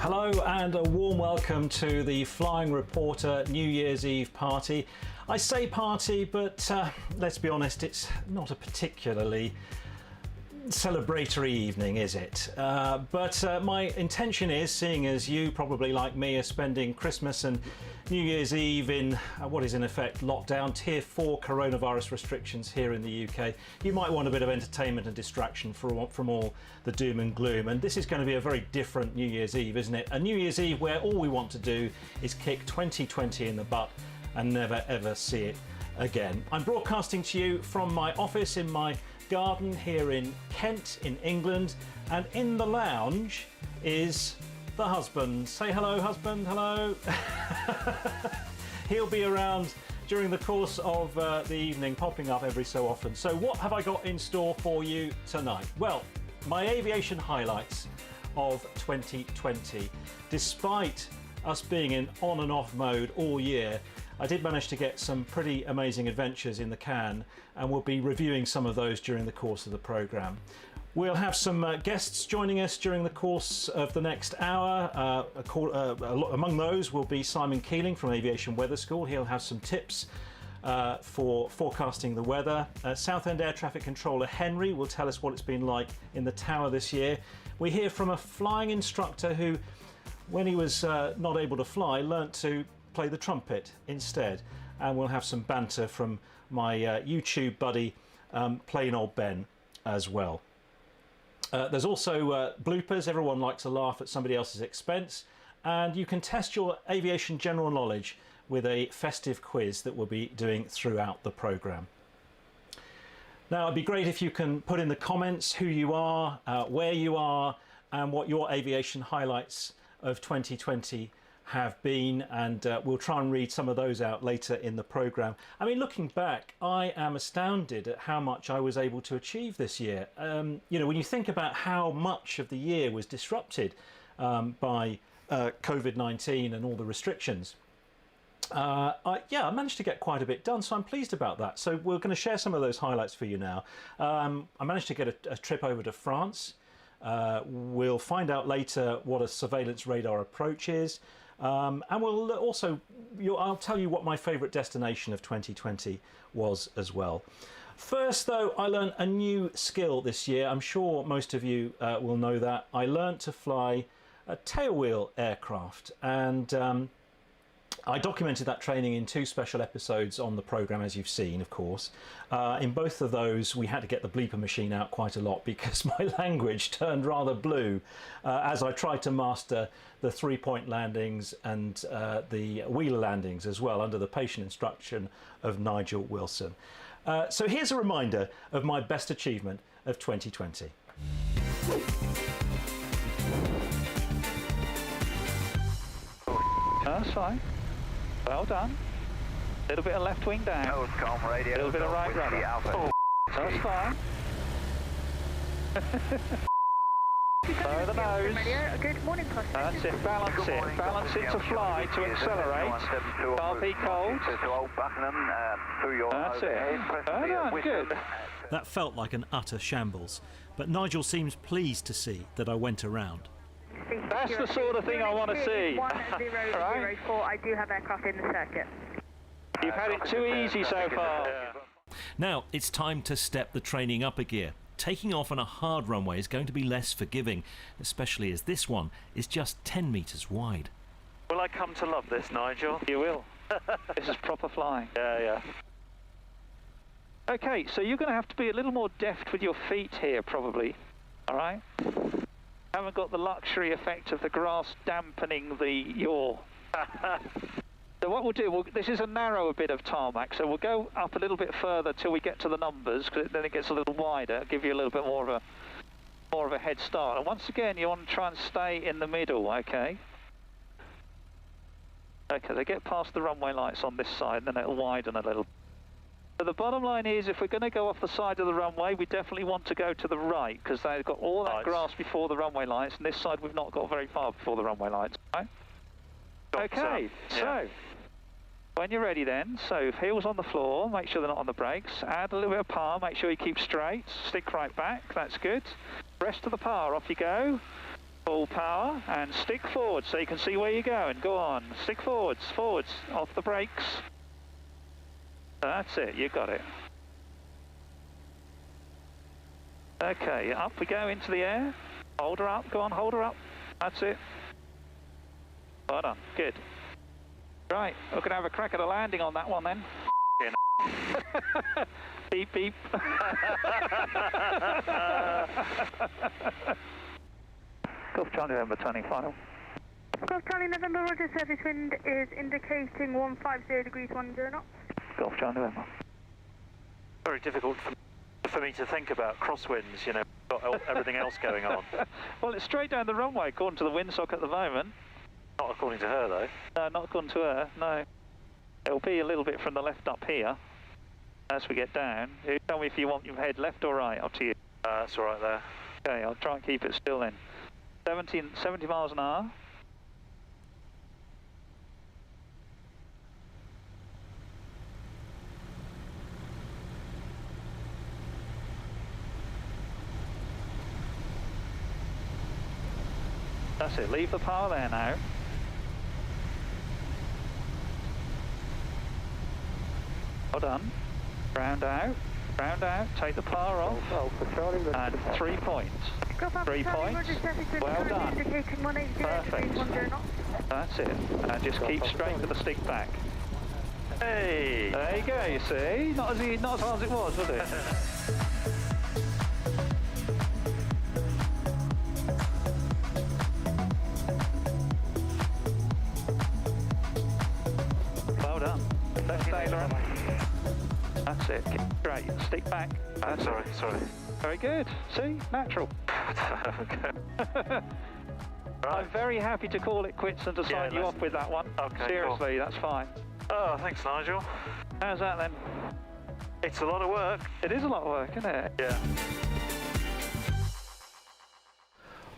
Hello and a warm welcome to the Flying Reporter New Year's Eve party. I say party, but let's be honest, it's not a particularly celebratory evening, is it? But my intention is, seeing as you probably like me are spending Christmas and New Year's Eve in what is in effect lockdown, tier 4 coronavirus restrictions here in the UK, you might want a bit of entertainment and distraction from all the doom and gloom. And this is going to be a very different New Year's Eve, isn't it? A New Year's Eve where all we want to do is kick 2020 in the butt and never ever see it again. I'm broadcasting to you from my office in my garden here in Kent in England, and in the lounge is the husband. Say hello, husband. Hello. He'll be around during the course of the evening, popping up every so often. So what have I got in store for you tonight? Well, my aviation highlights of 2020. Despite us being in on and off mode all year, I did manage to get some pretty amazing adventures in the can, and we'll be reviewing some of those during the course of the programme. We'll have some guests joining us during the course of the next hour. Among those will be Simon Keeling from Aviation Weather School. He'll have some tips for forecasting the weather. Southend Air Traffic Controller Henry will tell us what it's been like in the tower this year. We hear from a flying instructor who, when he was not able to fly, learnt to play the trumpet instead. And we'll have some banter from my YouTube buddy Plain Old Ben as well. There's also bloopers. Everyone likes a laugh at somebody else's expense, and you can test your aviation general knowledge with a festive quiz that we'll be doing throughout the programme. Now, it'd be great if you can put in the comments who you are, where you are, and what your aviation highlights of 2020 have been, and we'll try and read some of those out later in the programme. I mean, looking back, I am astounded at how much I was able to achieve this year. You know, when you think about how much of the year was disrupted by COVID-19 and all the restrictions, I managed to get quite a bit done, so I'm pleased about that. So we're going to share some of those highlights for you now. I managed to get a trip over to France. We'll find out later what a surveillance radar approach is. And we'll also, I'll tell you what my favourite destination of 2020 was as well. First though, I learned a new skill this year. I'm sure most of you will know that. I learned to fly a tailwheel aircraft, and I documented that training in 2 special episodes on the programme, as you've seen, of course. In both of those, we had to get the bleeper machine out quite a lot because my language turned rather blue as I tried to master the 3-point landings and the wheeler landings as well, under the patient instruction of Nigel Wilson. So here's a reminder of my best achievement of 2020. That's fine. Well done. A little bit of left wing down. Nose calm radio. A little bit of right rudder. Oh, that's fine. Lower the nose. Good morning, That's it. Balance it. Balance it to fly, to accelerate. Can't be cold. That's it. Oh, no, good. That felt like an utter shambles, but Nigel seems pleased to see that I went around. That's the sort of thing I want to see. 1004, I do have aircraft in the circuit. You've had it too easy so far. Now it's time to step the training up a gear. Taking off on a hard runway is going to be less forgiving, especially as this one is just 10 metres wide. Will I come to love this, Nigel? You will. This is proper flying. Yeah. Okay, so you're going to have to be a little more deft with your feet here, probably. All right? Haven't got the luxury effect of the grass dampening the yaw. So what we'll do, this is a narrower bit of tarmac, so we'll go up a little bit further till we get to the numbers, because then it gets a little wider, give you a little bit more of a head start. And once again, you want to try and stay in the middle, okay? Okay, they get past the runway lights on this side, and then it'll widen a little. So the bottom line is, if we're going to go off the side of the runway, we definitely want to go to the right, because they've got all that grass before the runway lights, and this side we've not got very far before the runway lights. Right? Okay, so when you're ready then, so heels on the floor, make sure they're not on the brakes, add a little bit of power, make sure you keep straight, stick right back, that's good. Rest of the power, off you go. Full power and stick forward so you can see where you're going. Go on, stick forwards, off the brakes. That's it, you got it. Okay, up we go into the air. Hold her up, go on, hold her up. That's it. Well done, good. Right, we're going to have a crack at a landing on that one then. Beep, beep. Golf Charlie November 20, final. Golf Charlie November, Roger, surface wind is indicating 150 degrees 10 knots. Golf Charlie November. Very difficult for me to think about crosswinds, you know, got everything else going on. Well, it's straight down the runway according to the windsock at the moment. Not according to her, though. No, not according to her, no. It'll be a little bit from the left up here as we get down. You tell me if you want your head left or right, up to you. That's all right there. Okay, I'll try and keep it still then. 70 miles an hour. That's it, leave the power there now. Well done. Round out, take the power off. And 3 points. 3 points. Well done. Perfect. That's it. And just keep straight with the stick back. Hey! There you go, you see? Not as hard as it was it? Well done. Left aileron. That's it. Keep straight. Stick back. Sorry. Very good. See? Natural. Right. I'm very happy to call it quits and to sign you off with that one. Okay, seriously, cool. That's fine. Oh, thanks, Nigel. How's that then? It's a lot of work. It is a lot of work, isn't it? Yeah.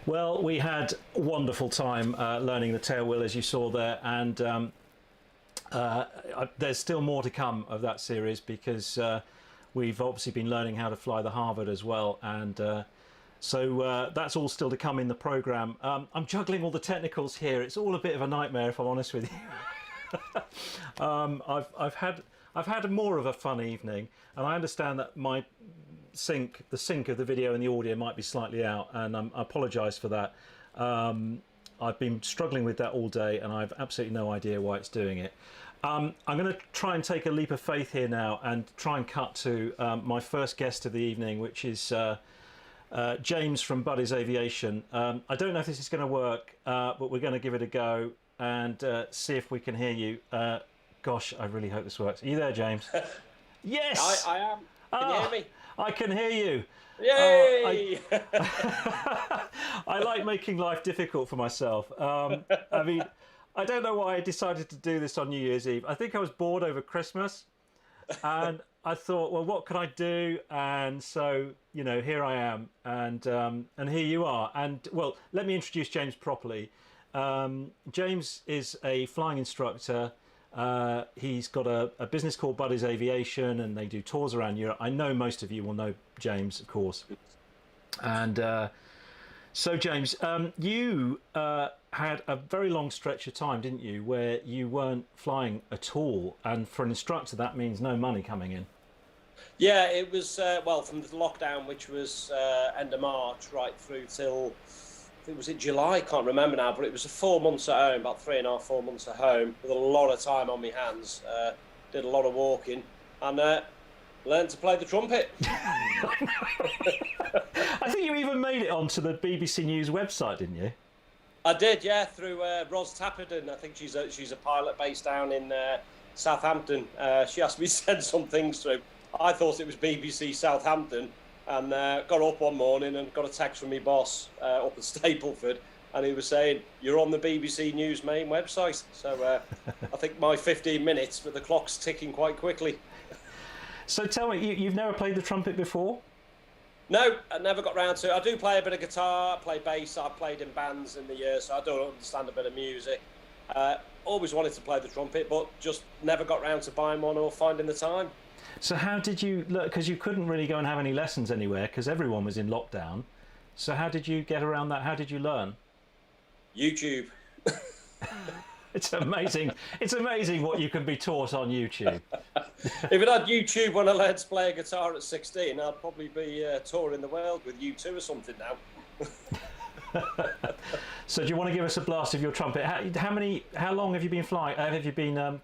Well, we had a wonderful time learning the tailwheel, as you saw there, and there's still more to come of that series because we've obviously been learning how to fly the Harvard as well, and so that's all still to come in the program. I'm juggling all the technicals here. It's all a bit of a nightmare, if I'm honest with you. I've had more of a fun evening, and I understand that the sync of the video and the audio might be slightly out, and I apologise for that. I've been struggling with that all day, and I've absolutely no idea why it's doing it. I'm going to try and take a leap of faith here now and try and cut to my first guest of the evening, which is James from Buddy's Aviation. I don't know if this is going to work, but we're going to give it a go and see if we can hear you. Gosh, I really hope this works. Are you there, James? Yes! I am. Can you hear me? I can hear you. Yay! I like making life difficult for myself. I mean, I don't know why I decided to do this on New Year's Eve. I think I was bored over Christmas, and I thought, well, what can I do? And so, you know, here I am, and here you are. And well, let me introduce James properly. James is a flying instructor. He's got a business called Buddy's Aviation, and they do tours around Europe. I know most of you will know James, of course. And so, James, you had a very long stretch of time, didn't you, where you weren't flying at all? And for an instructor, that means no money coming in. Yeah, it was, well, from the lockdown, which was end of March, right through till, I think, was it July? I can't remember now, but it was 4 months at home, about 3.5, 4 months at home, with a lot of time on my hands. Did a lot of walking, and learned to play the trumpet. I think you even made it onto the BBC News website, didn't you? I did, yeah, through Ros Tapperton. I think she's a pilot based down in Southampton. She asked me to send some things through. I thought it was BBC Southampton, and got up one morning and got a text from my boss up at Stapleford, and he was saying, "You're on the BBC News main website." So I think my 15 minutes, but the clock's ticking quite quickly. So tell me, you've never played the trumpet before? No, I never got round to it. I do play a bit of guitar, I play bass, I've played in bands in the years, so I do understand a bit of music. Always wanted to play the trumpet, but just never got round to buying one or finding the time. So how did you look? Because you couldn't really go and have any lessons anywhere because everyone was in lockdown. So how did you get around that? How did you learn? YouTube. It's amazing. It's amazing what you can be taught on YouTube. If it had YouTube when I learned to play a guitar at 16, I'd probably be touring the world with U2 or something now. So, do you want to give us a blast of your trumpet? How long have you been flying? Have you been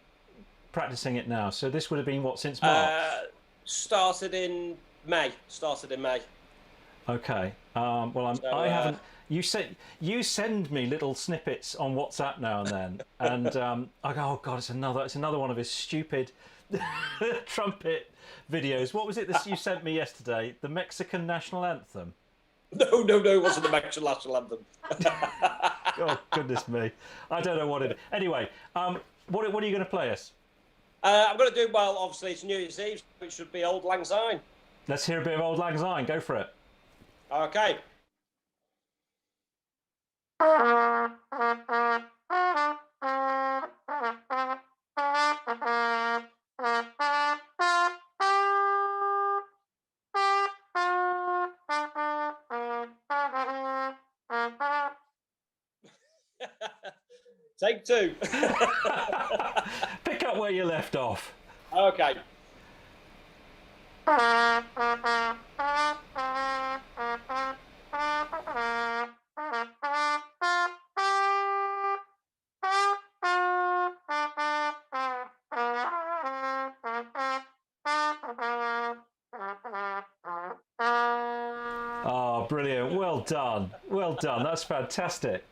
practicing it now? So this would have been what, since March? Started in May. Okay. Well, I haven't. You send me little snippets on WhatsApp now and then, and I go, oh God, it's another one of his stupid trumpet videos. What was it that you sent me yesterday? The Mexican national anthem. No, it wasn't the Mexican national anthem. Oh goodness me, I don't know what it is. Anyway, what are you going to play us? I'm going to do, well, obviously it's New Year's Eve, which should be Auld Lang Syne. Let's hear a bit of Auld Lang Syne. Go for it. Okay. Take two. Pick up where you left off. Okay. Oh, brilliant. Well done. Well done. That's fantastic.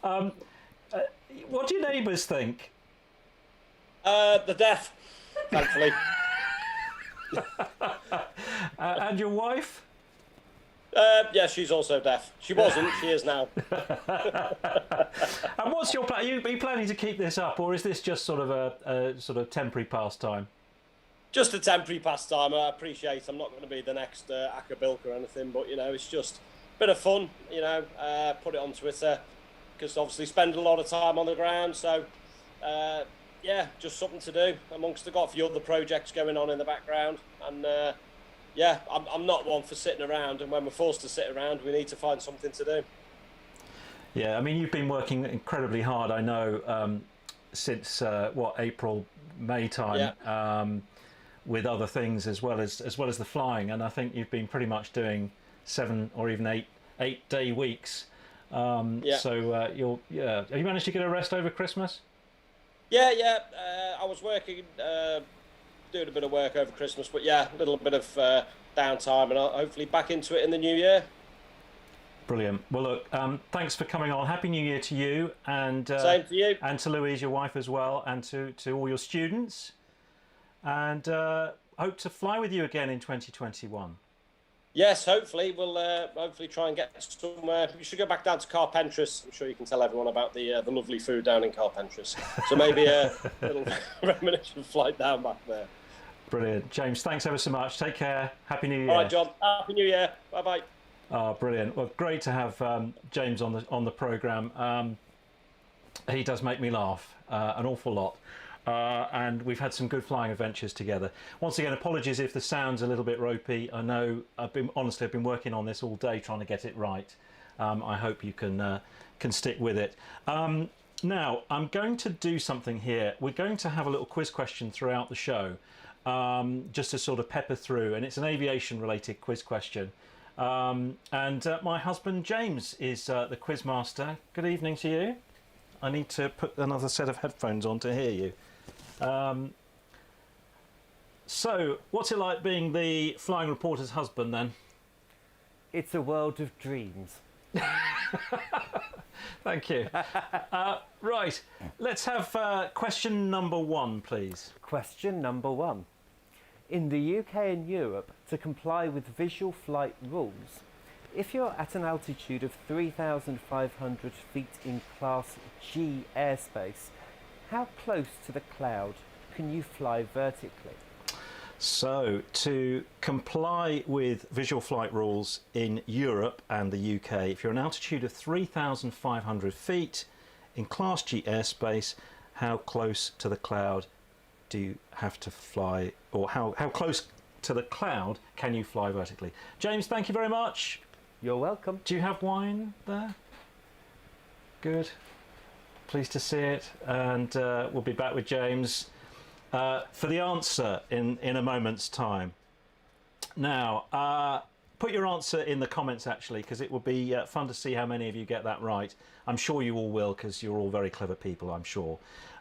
What do your neighbours think? The deaf, thankfully. And your wife? Yeah, she's also deaf. She wasn't, she is now. And what's your plan? Are you planning to keep this up, or is this just sort of a sort of temporary pastime? Just a temporary pastime. I appreciate I'm not going to be the next Akabilka or anything, but, you know, it's just a bit of fun, you know, put it on Twitter, because obviously spend a lot of time on the ground, so, yeah, just something to do amongst I've got a few other projects going on in the background, and, yeah, I'm not one for sitting around, and when we're forced to sit around, we need to find something to do. Yeah, I mean, you've been working incredibly hard, I know, since, April, May time, yeah. With other things as well as the flying, and I think you've been pretty much doing 7 or even 8 day weeks. Yeah. So have you managed to get a rest over Christmas? Yeah. I was working, doing a bit of work over Christmas, but yeah, a little bit of downtime, and I'll hopefully back into it in the new year. Brilliant. Well, look, thanks for coming on. Happy New Year to you, and same to you, and to Louise, your wife, as well, and to all your students. And hope to fly with you again in 2021. Yes, hopefully. We'll hopefully try and get somewhere. We should go back down to Carpentras. I'm sure you can tell everyone about the lovely food down in Carpentras. So maybe a little reminiscent flight down back there. Brilliant. James, thanks ever so much. Take care. Happy New Year. All right, John. Happy New Year. Bye-bye. Oh, brilliant. Well, great to have James on the programme. He does make me laugh an awful lot. And we've had some good flying adventures together. Once again, apologies if the sound's a little bit ropey. I know I've been working on this all day trying to get it right. I hope you can stick with it. Now, I'm going to do something here. We're going to have a little quiz question throughout the show, just to sort of pepper through, and it's an aviation related quiz question. And my husband James is the quiz master. Good evening to you. I need to put another set of headphones on to hear you. So, what's it like being the flying reporter's husband then? It's a world of dreams. Thank you. Right, let's have question number 1, please. Question number 1. In the UK and Europe, to comply with visual flight rules, if you're at an altitude of 3,500 feet in Class G airspace, how close to the cloud can you fly vertically? So, to comply with visual flight rules in Europe and the UK, if you're an altitude of 3,500 feet in Class G airspace, how close to the cloud do you have to fly, or how close to the cloud can you fly vertically? James, thank you very much. You're welcome. Do you have wine there? Good. Pleased to see it, and we'll be back with James for the answer in a moment's time. Now, put your answer in the comments actually, because it will be fun to see how many of you get that right. I'm sure you all will, because you're all very clever people, I'm sure.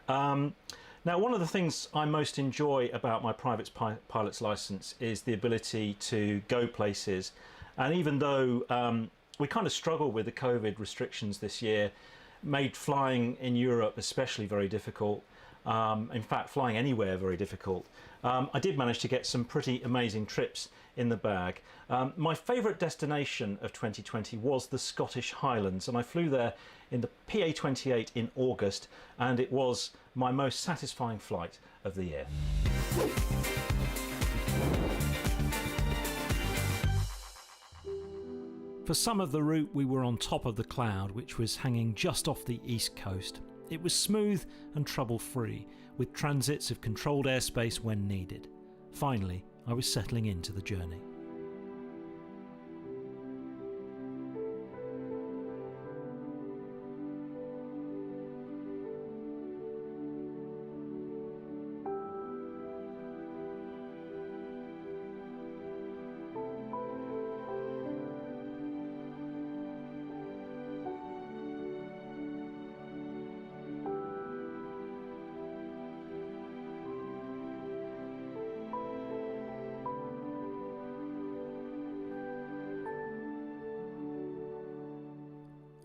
Now, one of the things I most enjoy about my private pilot's licence is the ability to go places. And even though we kind of struggled with the COVID restrictions this year, made flying in Europe especially very difficult. In fact, flying anywhere very difficult. I did manage to get some pretty amazing trips in the bag. My favourite destination of 2020 was the Scottish Highlands, and I flew there in the PA28 in August, and it was my most satisfying flight of the year. For some of the route we were on top of the cloud, which was hanging just off the east coast. It was smooth and trouble-free, with transits of controlled airspace when needed. Finally, I was settling into the journey.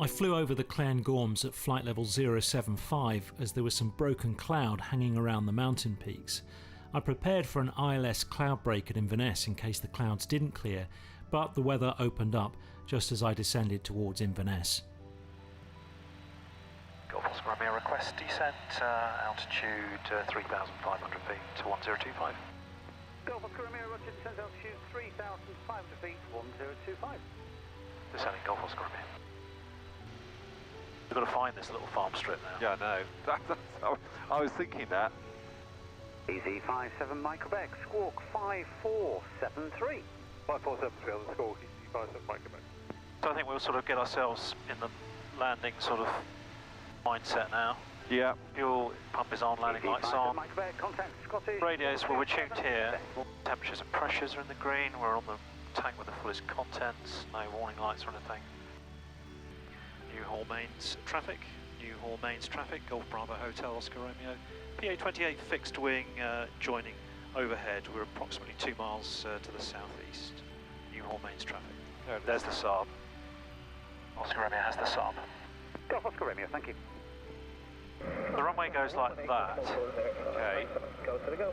I flew over the Cairngorms at flight level 075 as there was some broken cloud hanging around the mountain peaks. I prepared for an ILS cloud break at Inverness in case the clouds didn't clear, but the weather opened up just as I descended towards Inverness. Golf Oscar Romeo, request descent, altitude 3,500 feet to 1025. Golf Oscar Romeo, roger, descent altitude 3,500 feet, 1025. Descending Golf Oscar Romeo. We've got to find this little farm strip now. Yeah, I know. I was thinking that. Easy 57 Mike Quebec, squawk 5473. 5473 on the squawk, easy 57 Mike Quebec. So I think we'll sort of get ourselves in the landing sort of mindset now. Yeah. Fuel pump is on, landing lights on. Mike Quebec, contact Scottish. Radios, well, we're tuned here. Temperatures and pressures are in the green. We're on the tank with the fullest contents. No warning lights or anything. Newhall Mains traffic, Newhall Mains traffic, Golf Bravo Hotel Oscar Romeo, PA28 fixed wing joining overhead. We're approximately 2 miles to the southeast. Newhall Mains traffic. There's the Saab. Oscar Romeo has the Saab. Golf Oscar Romeo, thank you. The runway goes like that. Okay. Go to the go.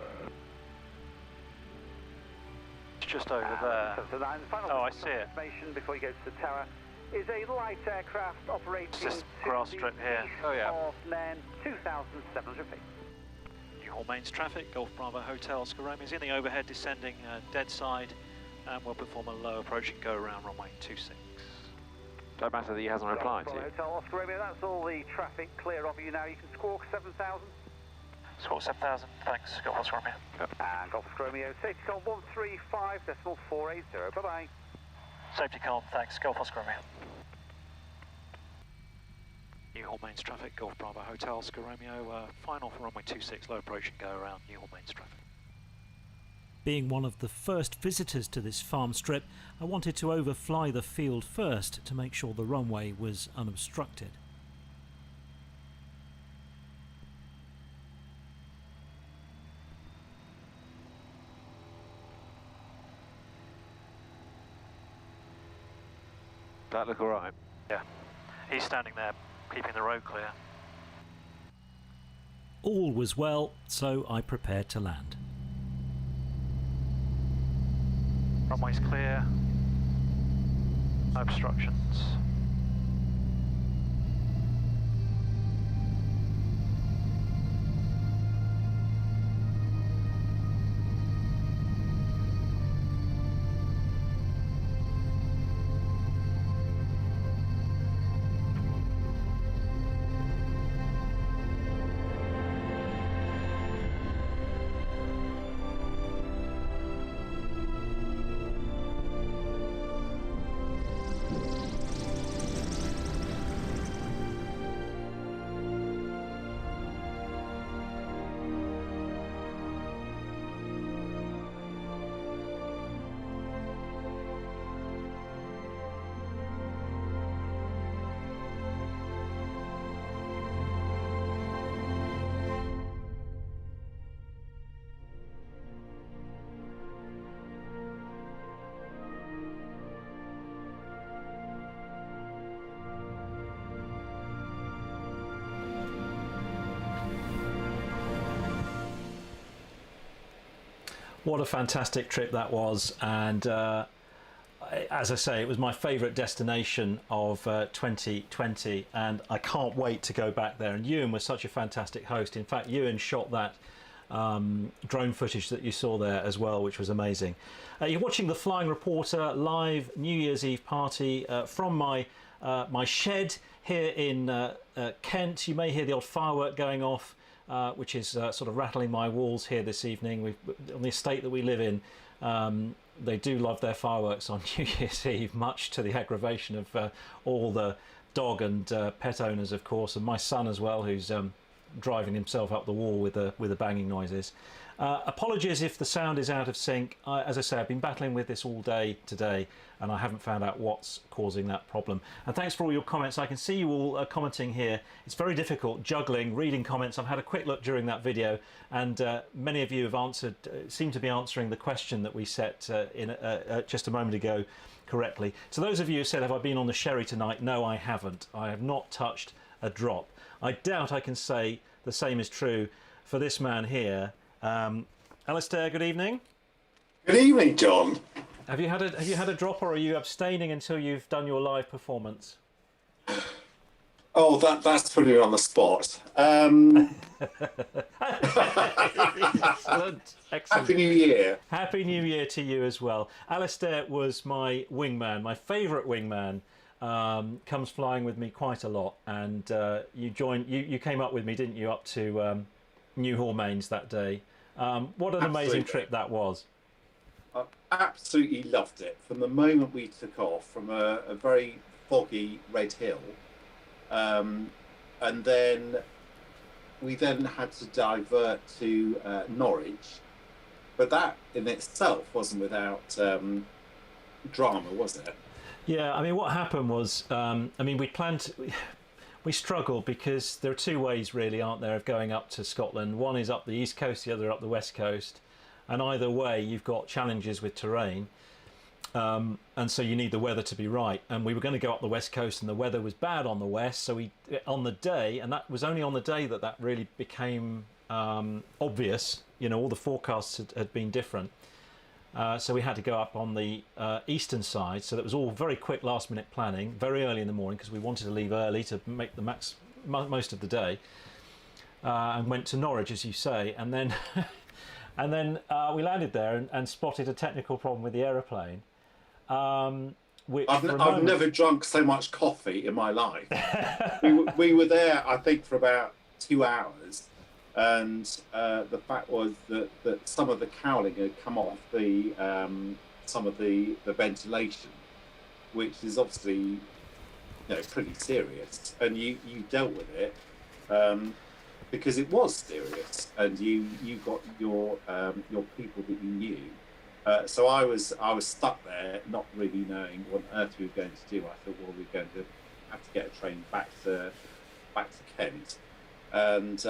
It's just over there. Oh, I see it. Information before you go to the tower. Is a light aircraft operating It's this grass strip here. Oh, yeah. Of land 2,700 feet. Newhall Mains traffic, Golf Bravo Hotel Oscar Romeo is in the overhead descending dead side, and we'll perform a low approaching go around runway 26. Don't matter that he hasn't replied to you. Hotel Oscar Romeo, that's all the traffic clear of you now. You can squawk 7,000. Squawk 7,000, thanks, Golf Oscar Romeo. And Golf Oscar Romeo, safety call 135.480. Bye-bye. Safety calm, thanks, Golf Oscar Romeo. Newhall Mains traffic, Golf Bravo Hotel Oscar Romeo, final for runway 26, low approach and go around Newhall Mains traffic. Being one of the first visitors to this farm strip, I wanted to overfly the field first to make sure the runway was unobstructed. That look all right? Yeah, he's standing there, keeping the road clear. All was well, so I prepared to land. Runway's clear, no obstructions. what a fantastic trip that was, and as I say, it was my favourite destination of 2020, and I can't wait to go back there. And Ewan was such a fantastic host. In fact, Ewan shot that drone footage that you saw there as well, which was amazing. You're watching the Flying Reporter live New Year's Eve party from my shed here in Kent. You may hear the odd firework going off, which is sort of rattling my walls here this evening. On the estate that we live in, they do love their fireworks on New Year's Eve, much to the aggravation of all the dog and pet owners, of course, and my son as well, who's driving himself up the wall with the banging noises. Apologies if the sound is out of sync. As I say, I've been battling with this all day today, and I haven't found out what's causing that problem. And thanks for all your comments. I can see you all commenting here. It's very difficult juggling, reading comments. I've had a quick look during that video, and many of you have answered, seem to be answering the question that we set in just a moment ago correctly. To those of you who said, have I been on the sherry tonight? No, I haven't. I have not touched a drop. I doubt I can say the same is true for this man here. Alistair, good evening. Good evening, John. Have you had a drop, or are you abstaining until you've done your live performance? Oh, that's putting it on the spot. Excellent. Happy New Year. Happy New Year to you as well. Alistair was my wingman, my favourite wingman. Comes flying with me quite a lot, and you came up with me, didn't you, up to New Hormains that day. What an amazing trip that was. I absolutely loved it. From the moment we took off from a very foggy Red Hill, and then we had to divert to Norwich, but that in itself wasn't without drama, was it? Yeah, I mean, what happened was, we struggled because there are two ways really, aren't there, of going up to Scotland. One is up the east coast, the other up the west coast, and either way you've got challenges with terrain, and so you need the weather to be right. And we were going to go up the west coast, and the weather was bad on the west, so on the day, and that was only on the day that really became obvious. You know, all the forecasts had been different. So we had to go up on the eastern side, so that was all very quick last-minute planning, very early in the morning, because we wanted to leave early to make the most of the day, and went to Norwich, as you say, and then we landed there and spotted a technical problem with the aeroplane. Which I've never drunk so much coffee in my life. we were there, I think, for about 2 hours. And the fact was that some of the cowling had come off some of the ventilation, which is obviously pretty serious, and you dealt with it because it was serious, and you got your people that you knew. So I was stuck there, not really knowing what on earth we were going to do. I thought, well, we're going to have to get a train back to Kent, and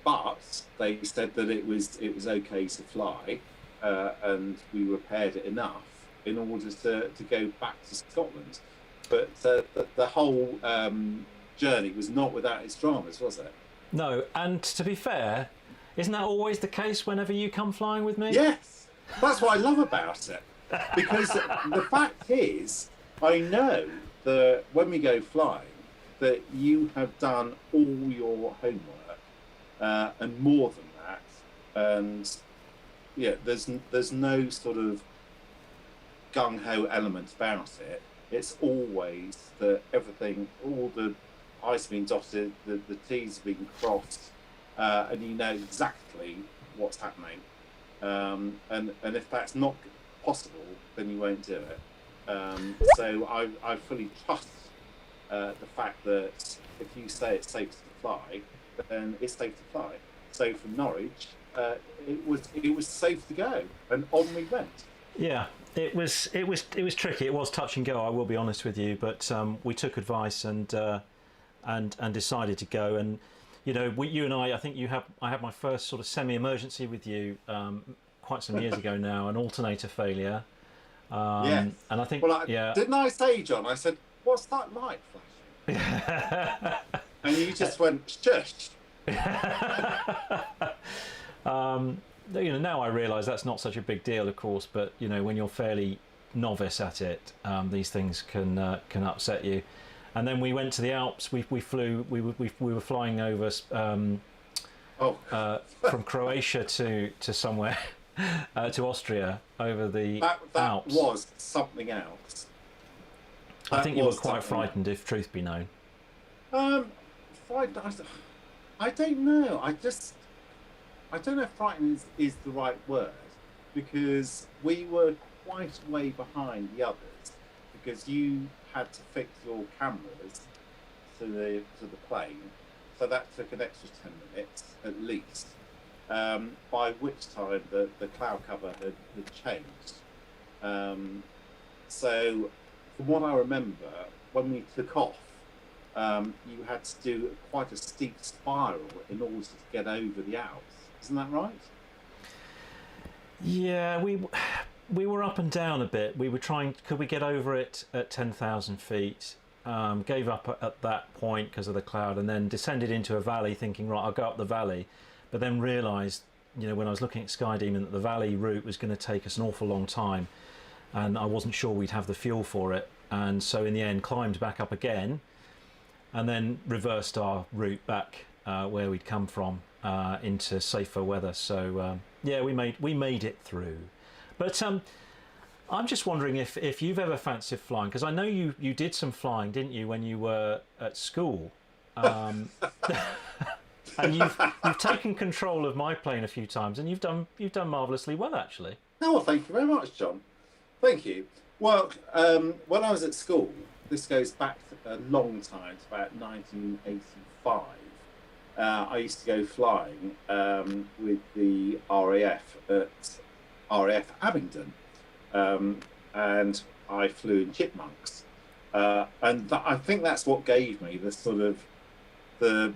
but they said that it was okay to fly, and we repaired it enough in order to go back to Scotland. But the whole journey was not without its dramas, was it? No, and to be fair, isn't that always the case whenever you come flying with me? Yes, that's what I love about it. Because the fact is, I know that when we go flying, that you have done all your homework. And more than that, and yeah, there's no sort of gung ho element about it. It's always that everything, all the I's have been dotted, the T's have been crossed, and you know exactly what's happening. And if that's not possible, then you won't do it. So I fully trust the fact that if you say it's safe to fly, then it's safe to fly. So from Norwich, it was safe to go, and on we went. Yeah, it was tricky. It was touch and go, I will be honest with you, but we took advice and decided to go. And you and I think I had my first sort of semi-emergency with you quite some years ago now, an alternator failure. Yes. And I think, didn't I say, John? I said, "What's that light flashing?" And you just went, "Shush." now I realise that's not such a big deal, of course, but when you're fairly novice at it, these things can upset you. And then we went to the Alps. We flew. We were flying over from Croatia to somewhere to Austria over the Alps. That was something else. I think you were quite frightened, if truth be known. Frightened. I don't know. I don't know if frightened is the right word, because we were quite a way behind the others, because you had to fix your cameras to the plane, so that took an extra 10 minutes at least. By which time the cloud cover had changed. So from what I remember, when we took off, you had to do quite a steep spiral in order to get over the Alps. Isn't that right? Yeah, we were up and down a bit. We were trying. Could we get over it at 10,000 feet? Gave up at that point because of the cloud, and then descended into a valley, thinking, right, I'll go up the valley. But then realised, when I was looking at Skydemon, that the valley route was going to take us an awful long time, and I wasn't sure we'd have the fuel for it. And so in the end, climbed back up again, and then reversed our route back where we'd come from into safer weather. So yeah, we made it through. But I'm just wondering if you've ever fancied flying, because I know you did some flying, didn't you, when you were at school? And you've taken control of my plane a few times, and you've done marvellously well, actually. Oh, well, thank you very much, John. Thank you. Well, when I was at school, this goes back a long time, to about 1985. I used to go flying with the RAF at RAF Abingdon, and I flew in Chipmunks, and I think that's what gave me the sort of the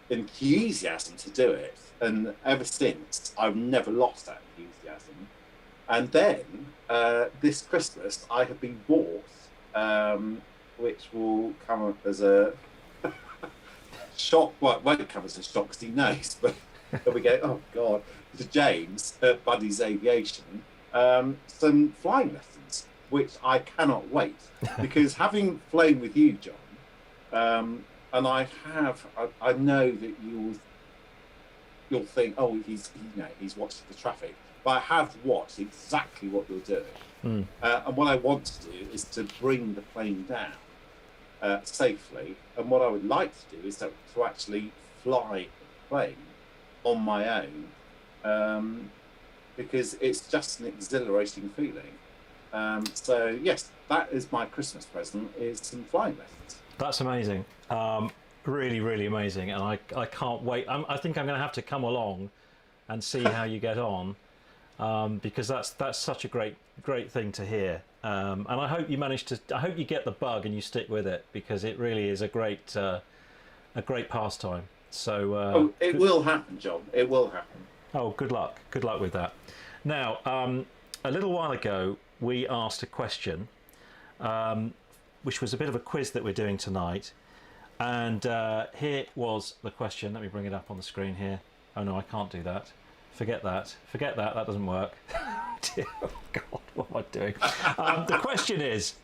enthusiasm to do it, and ever since I've never lost that enthusiasm. And then this Christmas I have been bought, which will come up as a shock. Well, it won't come as a shock because he knows, but we go, oh God, to James at Buddy's Aviation, some flying lessons, which I cannot wait, because having flown with you, John, and I know that you'll think, oh, he's watching the traffic, but I have watched exactly what you're doing, and what I want to do is to bring the plane down safely. And what I would like to do is to actually fly the plane on my own, because it's just an exhilarating feeling. So yes, that is my Christmas present, is some flying lessons. That's amazing. Really, really amazing, and I can't wait. I think I'm going to have to come along and see how you get on, because that's such a great thing to hear. And I hope you I hope you get the bug and you stick with it, because it really is a great pastime. So it will happen, John. It will happen. Oh, good luck. Good luck with that. Now, a little while ago, we asked a question, which was a bit of a quiz that we're doing tonight. And here was the question. Let me bring it up on the screen here. Oh no, I can't do that. Forget that. Forget that. That doesn't work. Oh God, what am I doing? The question is,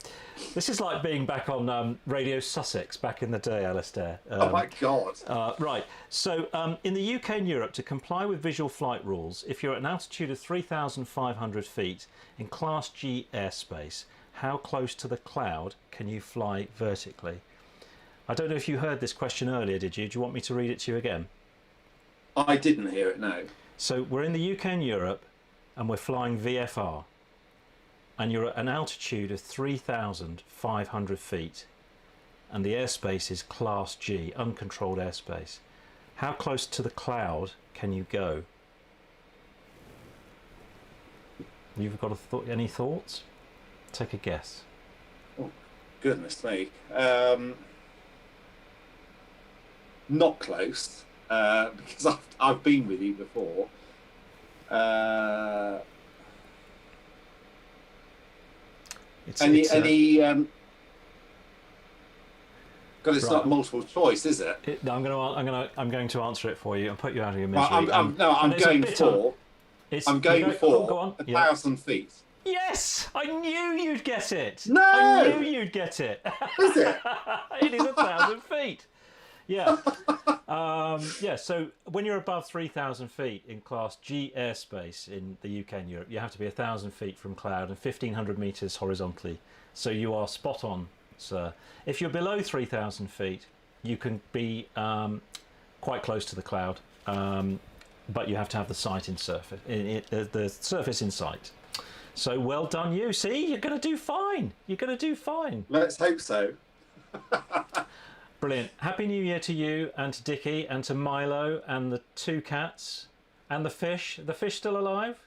this is like being back on Radio Sussex back in the day, Alistair. Oh my God. Right. So in the UK and Europe, to comply with visual flight rules, if you're at an altitude of 3,500 feet in Class G airspace, how close to the cloud can you fly vertically? I don't know if you heard this question earlier, did you? Do you want me to read it to you again? I didn't hear it, no. So we're in the UK and Europe, and we're flying VFR, and you're at an altitude of 3,500 feet, and the airspace is Class G, uncontrolled airspace. How close to the cloud can you go? You've got any thoughts? Take a guess. Oh, goodness me. Not close, because I've been with you before. God, it's not multiple choice, is it? I'm going to answer it for you and put you out of your misery. Well, I'm going for. I'm going for go on. 1,000 feet. Yes, I knew you'd get it. No! I knew you'd get it. Is it? It is 1,000 feet. Yeah. So when you're above 3,000 feet in Class G airspace in the UK and Europe, you have to be 1,000 feet from cloud and 1,500 metres horizontally. So you are spot on, sir. If you're below 3,000 feet, you can be quite close to the cloud, but you have to have the sight in surface, the surface in sight. So well done, you. See, you're going to do fine. You're going to do fine. Let's hope so. Brilliant. Happy New Year to you and to Dickie and to Milo and the 2 cats and the fish. The fish still alive?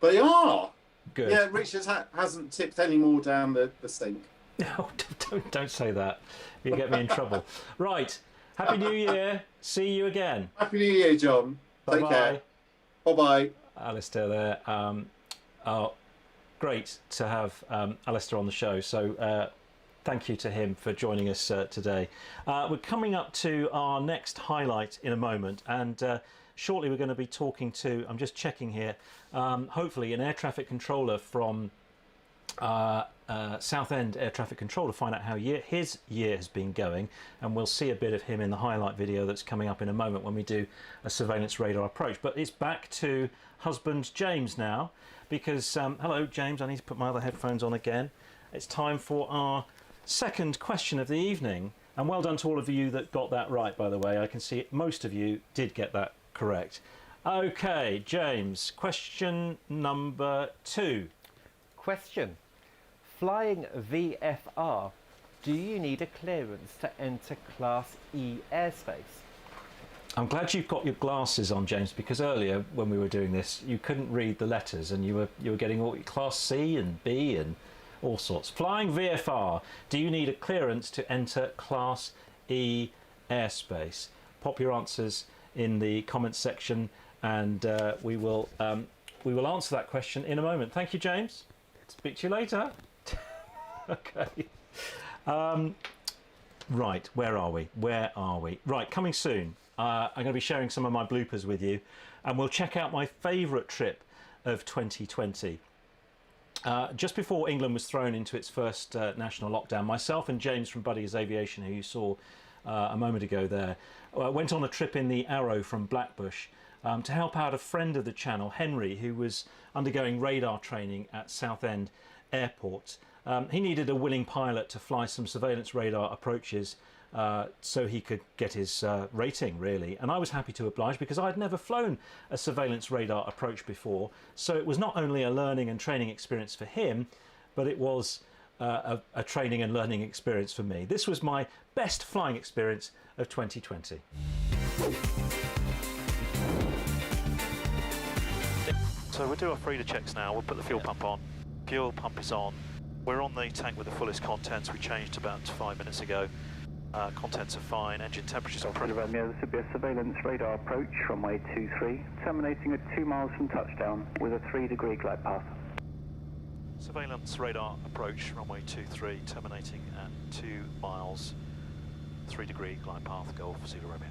They are. Good. Yeah, Richard hasn't tipped any more down the sink. No, don't say that. You get me in trouble. Right. Happy New Year. See you again. Happy New Year, John. Bye-bye. Take care. Bye-bye. Alistair there. Great to have Alistair on the show. So thank you to him for joining us today. We're coming up to our next highlight in a moment, and shortly we're going to be talking to, I'm just checking here, hopefully an air traffic controller from Southend Air Traffic Control to find out how his year has been going, and we'll see a bit of him in the highlight video that's coming up in a moment when we do a surveillance radar approach. But it's back to husband James now, because hello James, I need to put my other headphones on again. It's time for our second question of the evening, and well done to all of you that got that right, by the way. I can see most of you did get that correct. Okay, James, question number 2. Question. Flying VFR, do you need a clearance to enter Class E airspace? I'm glad you've got your glasses on, James, because earlier when we were doing this, you couldn't read the letters and you were getting all Class C and B and all sorts. Flying VFR, do you need a clearance to enter Class E airspace? Pop your answers in the comments section, and we will answer that question in a moment. Thank you, James. Speak to you later. Okay. Right, where are we? Right, coming soon. I'm going to be sharing some of my bloopers with you, and we'll check out my favourite trip of 2020. Just before England was thrown into its first national lockdown, myself and James from Buddy's Aviation, who you saw a moment ago there, went on a trip in the Arrow from Blackbush to help out a friend of the channel, Henry, who was undergoing radar training at Southend Airport. He needed a willing pilot to fly some surveillance radar approaches so he could get his rating, really. And I was happy to oblige because I'd never flown a surveillance radar approach before. So it was not only a learning and training experience for him, but it was a training and learning experience for me. This was my best flying experience of 2020. So we'll do our Frida checks now. We'll put the fuel pump on. Fuel pump is on. We're on the tank with the fullest contents. We changed about 5 minutes ago. Contents are fine. Engine temperatures are pretty. Romeo, this would be a surveillance radar approach, runway 23, terminating at 2 miles from touchdown with a 3-degree glide path. Surveillance radar approach, runway 23, terminating at 2 miles, 3-degree glide path, Golf Zulu Romeo.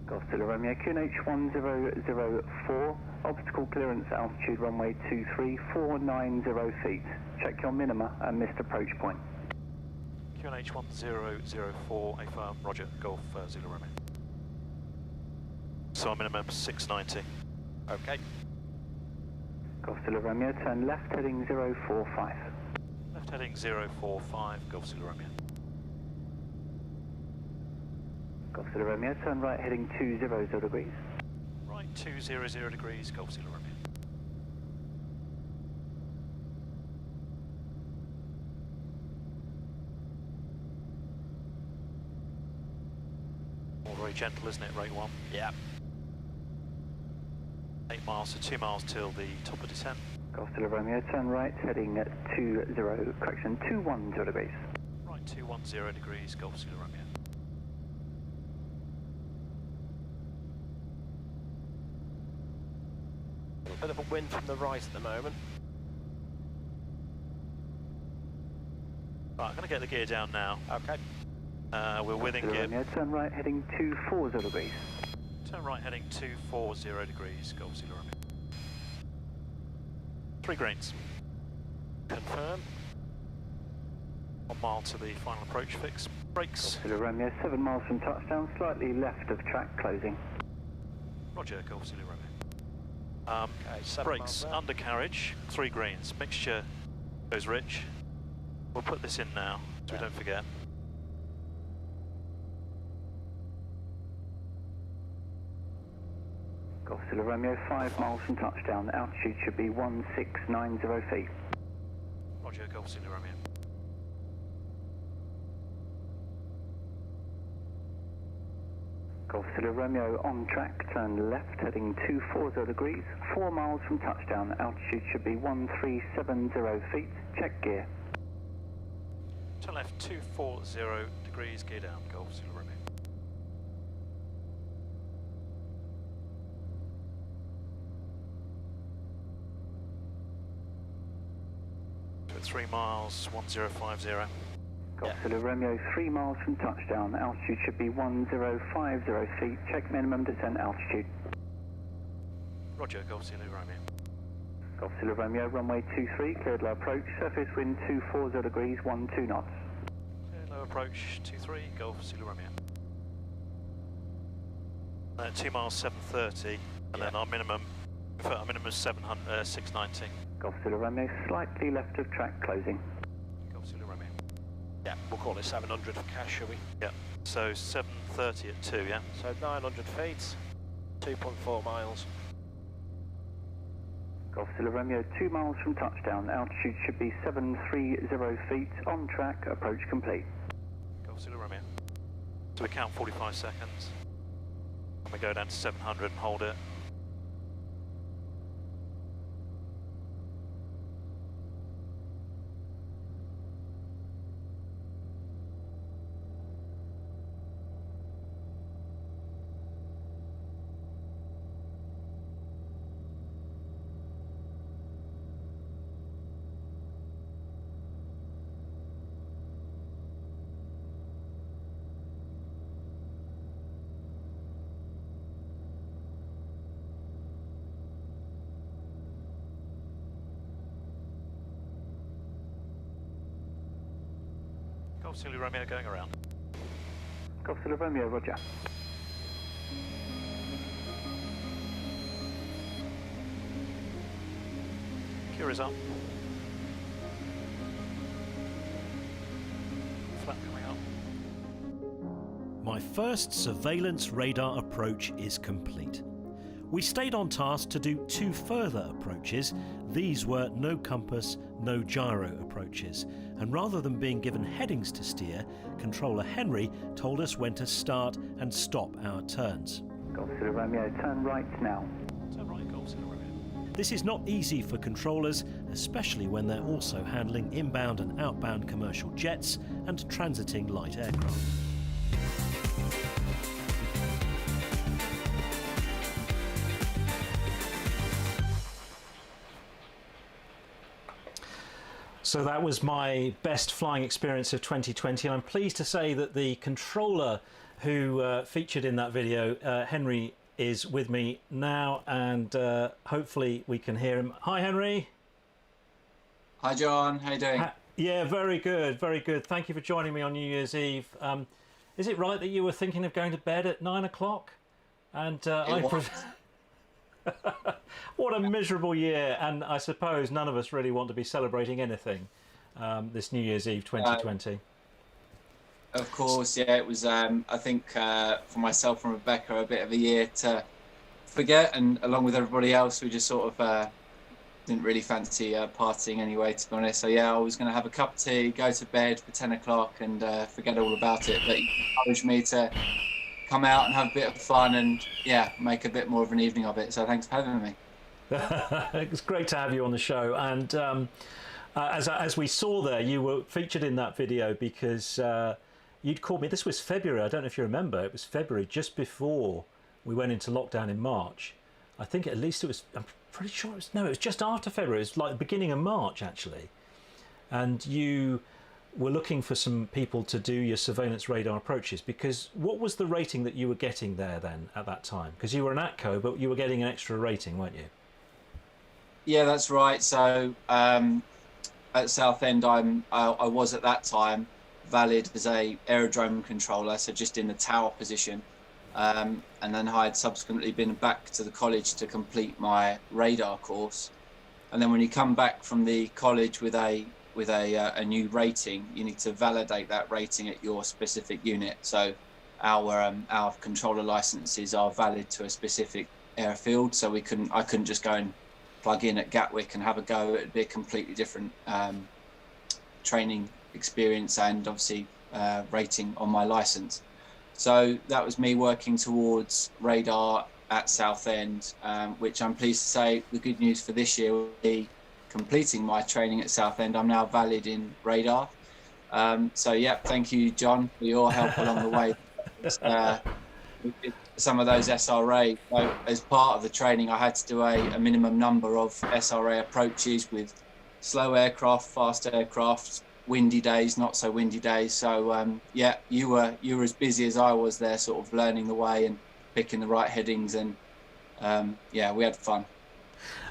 Golf Zulu Romeo, QNH 1004, obstacle clearance altitude runway 23, 490 feet. Check your minima and missed approach point. QNH 1004, affirm, roger, Golf Zulu Romeo. So our minimum 690. Okay. Golf Zulu Romeo, turn left heading 045. Left heading 045, Golf Zulu Romeo. Golf Zulu Romeo, turn right heading 200 degrees. Right 200 degrees, Golf Zulu Romeo. All very gentle, isn't it, rate 1? Yeah. 8 miles, so 2 miles till the top of descent. Golf Zulu Romeo, turn right heading 210 degrees. Right 210 degrees, Golf Zulu Romeo. A bit of a wind from the right at the moment. Right, I'm going to get the gear down now. Okay. We're within gear. Romeo, turn right heading 240 degrees. Turn right heading 240 degrees, Golf Zulu Romeo. 3 greens. Confirm. 1 mile to the final approach fix. Brakes. Kilo Romeo, 7 miles from touchdown, slightly left of track closing. Roger, Golf Zulu Romeo. Okay, 7 Brakes, miles there. undercarriage, 3 greens. Mixture goes rich. We'll put this in now, so we don't forget. Golf Kilo Romeo, 5 miles from touchdown, the altitude should be 1690 feet. Roger, Golf Zulu Romeo. Golf Kilo Romeo on track, turn left, heading 240 degrees, 4 miles from touchdown, altitude should be 1370 feet, check gear. Turn left 240 degrees, gear down, Golf Zulu Romeo. At 3 miles, 1050. Golf Kilo Romeo, 3 miles from touchdown, altitude should be 1050 feet, check minimum descent altitude. Roger, Golf Zulu Romeo. Golf Kilo Romeo, runway 23, cleared low approach, surface wind 240 degrees, 12 knots. Clear low approach, 23, Golf Zulu Romeo. 2 miles, 730, and then our minimum is 690. Golf Kilo Romeo, slightly left of track closing. Golf Zulu Romeo. Yeah, we'll call it 700 for cash, shall we? Yeah, so 730 at 2, yeah? So 900 feet, 2.4 miles. Golf Kilo Romeo, 2 miles from touchdown, altitude should be 730 feet, on track, approach complete. Golf Zulu Romeo. So we count 45 seconds, and we go down to 700 and hold it. Golf Zulu Romeo going around. Golf Kilo Romeo, roger. Gear is up. Flap coming up. My first surveillance radar approach is complete. We stayed on task to do 2 further approaches. These were no compass, no gyro approaches. And rather than being given headings to steer, controller Henry told us when to start and stop our turns. Golf Kilo Romeo, turn right now. Turn right, Golf Zulu Romeo. This is not easy for controllers, especially when they're also handling inbound and outbound commercial jets and transiting light aircraft. So that was my best flying experience of 2020, and I'm pleased to say that the controller who featured in that video, Henry, is with me now, and hopefully we can hear him. Hi, Henry. Hi, John. How you doing? Yeah, very good, very good. Thank you for joining me on New Year's Eve. Is it right that you were thinking of going to bed at 9 o'clock? And what a miserable year, and I suppose none of us really want to be celebrating anything this New Year's Eve 2020. Of course, yeah, it was, I think, for myself and Rebecca, a bit of a year to forget, and along with everybody else, we just sort of didn't really fancy partying anyway, to be honest. So, yeah, I was going to have a cup of tea, go to bed for 10 o'clock and forget all about it, but you encouraged me to come out and have a bit of fun and, yeah, make a bit more of an evening of it. So thanks for having me. It's great to have you on the show. And as we saw there, you were featured in that video because you'd called me. This was February. I don't know if you remember. It was February, just before we went into lockdown in March. I think at least it was, I'm pretty sure it was, no, it was just after February. It was like the beginning of March, actually. And you were looking for some people to do your surveillance radar approaches, because what was the rating that you were getting there then at that time? Because you were an ATCO, but you were getting an extra rating, weren't you? Yeah, that's right. So at Southend, I was at that time valid as a aerodrome controller, so just in the tower position. And then I had subsequently been back to the college to complete my radar course. And then when you come back from the college with a new rating, you need to validate that rating at your specific unit. So our controller licenses are valid to a specific airfield, so I couldn't just go and plug in at Gatwick and have a go. It'd be a completely different training experience and obviously rating on my license. So that was me working towards radar at Southend, which I'm pleased to say the good news for this year will be completing my training at Southend. I'm now valid in radar. So yeah, thank you, John, for your help along the way. Some of those SRA. So as part of the training, I had to do a minimum number of SRA approaches with slow aircraft, fast aircraft, windy days, not so windy days. So yeah, you were as busy as I was there, sort of learning the way and picking the right headings, and yeah, we had fun.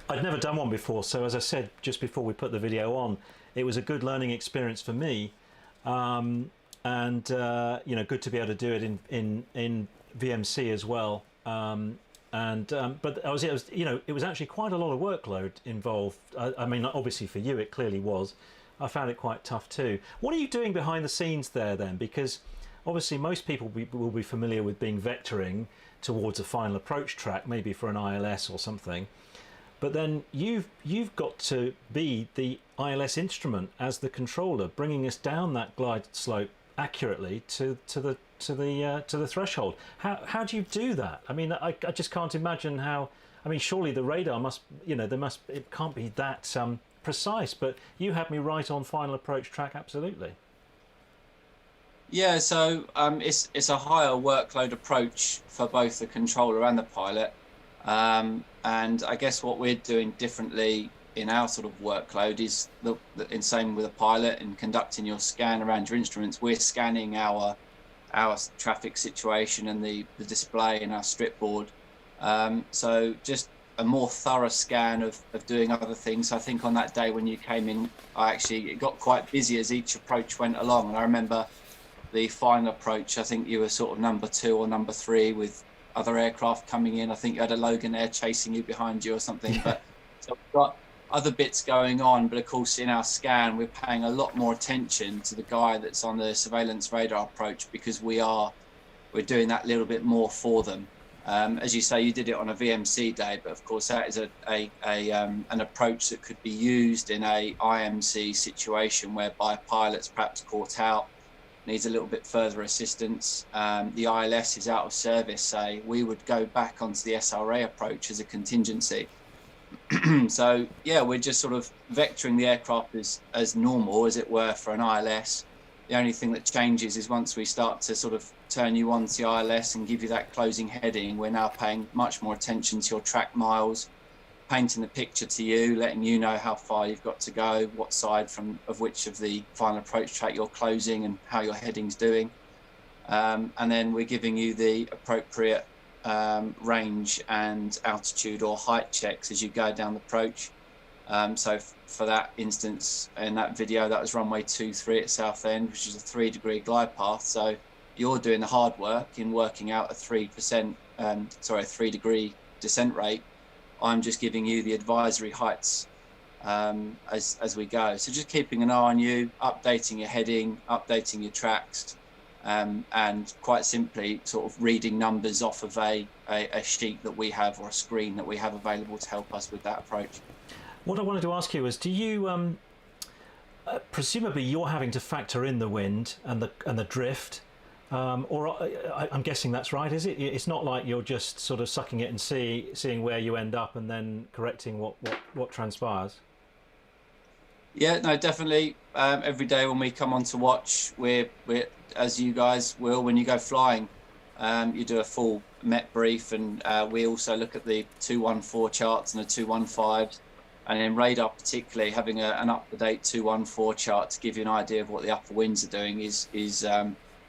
I'd never done one before, so as I said just before we put the video on, it was a good learning experience for me, and you know, good to be able to do it in VMC as well. But it was you know, it was actually quite a lot of workload involved. I mean, obviously for you it clearly was. I found it quite tough too. What are you doing behind the scenes there then? Because obviously most people will be familiar with being vectoring towards a final approach track, maybe for an ILS or something. But then you've got to be the ILS instrument as the controller, bringing us down that glide slope accurately to the threshold. How do you do that? I mean, I just can't imagine how. I mean, surely the radar must, you know, it can't be that precise. But you had me right on final approach track, absolutely. Yeah, so it's a higher workload approach for both the controller and the pilot. And I guess what we're doing differently in our sort of workload is in same with a pilot and conducting your scan around your instruments. We're scanning our traffic situation and the display and our strip board. So just a more thorough scan of doing other things. I think on that day when you came in, it got quite busy as each approach went along. And I remember the final approach, I think you were sort of number 2 or number 3 with other aircraft coming in. I think you had a Logan Air chasing you behind you or something. But so we've got other bits going on. But of course, in our scan, we're paying a lot more attention to the guy that's on the surveillance radar approach, because we're doing that little bit more for them. As you say, you did it on a VMC day, but of course that is an approach that could be used in a IMC situation whereby a pilot's perhaps caught out, needs a little bit further assistance. The ILS is out of service, say, we would go back onto the SRA approach as a contingency. So yeah, we're just sort of vectoring the aircraft as normal, as it were, for an ILS. The only thing that changes is once we start to sort of turn you on to the ILS and give you that closing heading, we're now paying much more attention to your track miles, painting the picture to you, letting you know how far you've got to go, what side of which of the final approach track you're closing, and how your heading's doing. And then we're giving you the appropriate range and altitude or height checks as you go down the approach. So for that instance, in that video, that was runway 23 at Southend, which is a 3-degree glide path. So you're doing the hard work in working out a 3-degree descent rate. I'm just giving you the advisory heights as we go. So just keeping an eye on you, updating your heading, updating your tracks, and quite simply sort of reading numbers off of a sheet that we have, or a screen that we have available to help us with that approach. What I wanted to ask you is, do you presumably you're having to factor in the wind and the drift, or I'm guessing that's right, is it? It's not like you're just sort of sucking it and seeing where you end up and then correcting what transpires. Yeah, no, definitely. Every day when we come on to watch, we're as you guys will when you go flying, you do a full MET brief, and we also look at the 214 charts and the 215s. And in radar particularly, having an up-to-date 214 chart to give you an idea of what the upper winds are doing is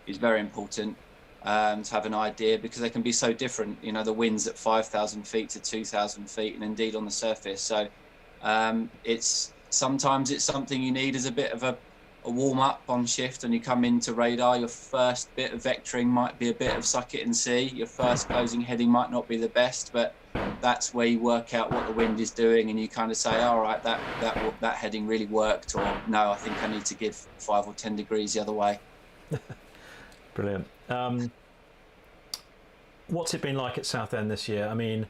very important to have an idea, because they can be so different. You know, the winds at 5,000 feet to 2,000 feet, and indeed on the surface. So It's sometimes it's something you need as a bit of a warm up on shift, and you come into radar. Your first bit of vectoring might be a bit of suck it and see. Your first closing heading might not be the best, but that's where you work out what the wind is doing, and you kind of say, all right, that heading really worked, or no, I think I need to give 5 or 10 degrees the other way. Brilliant. What's it been like at Southend this year? I mean,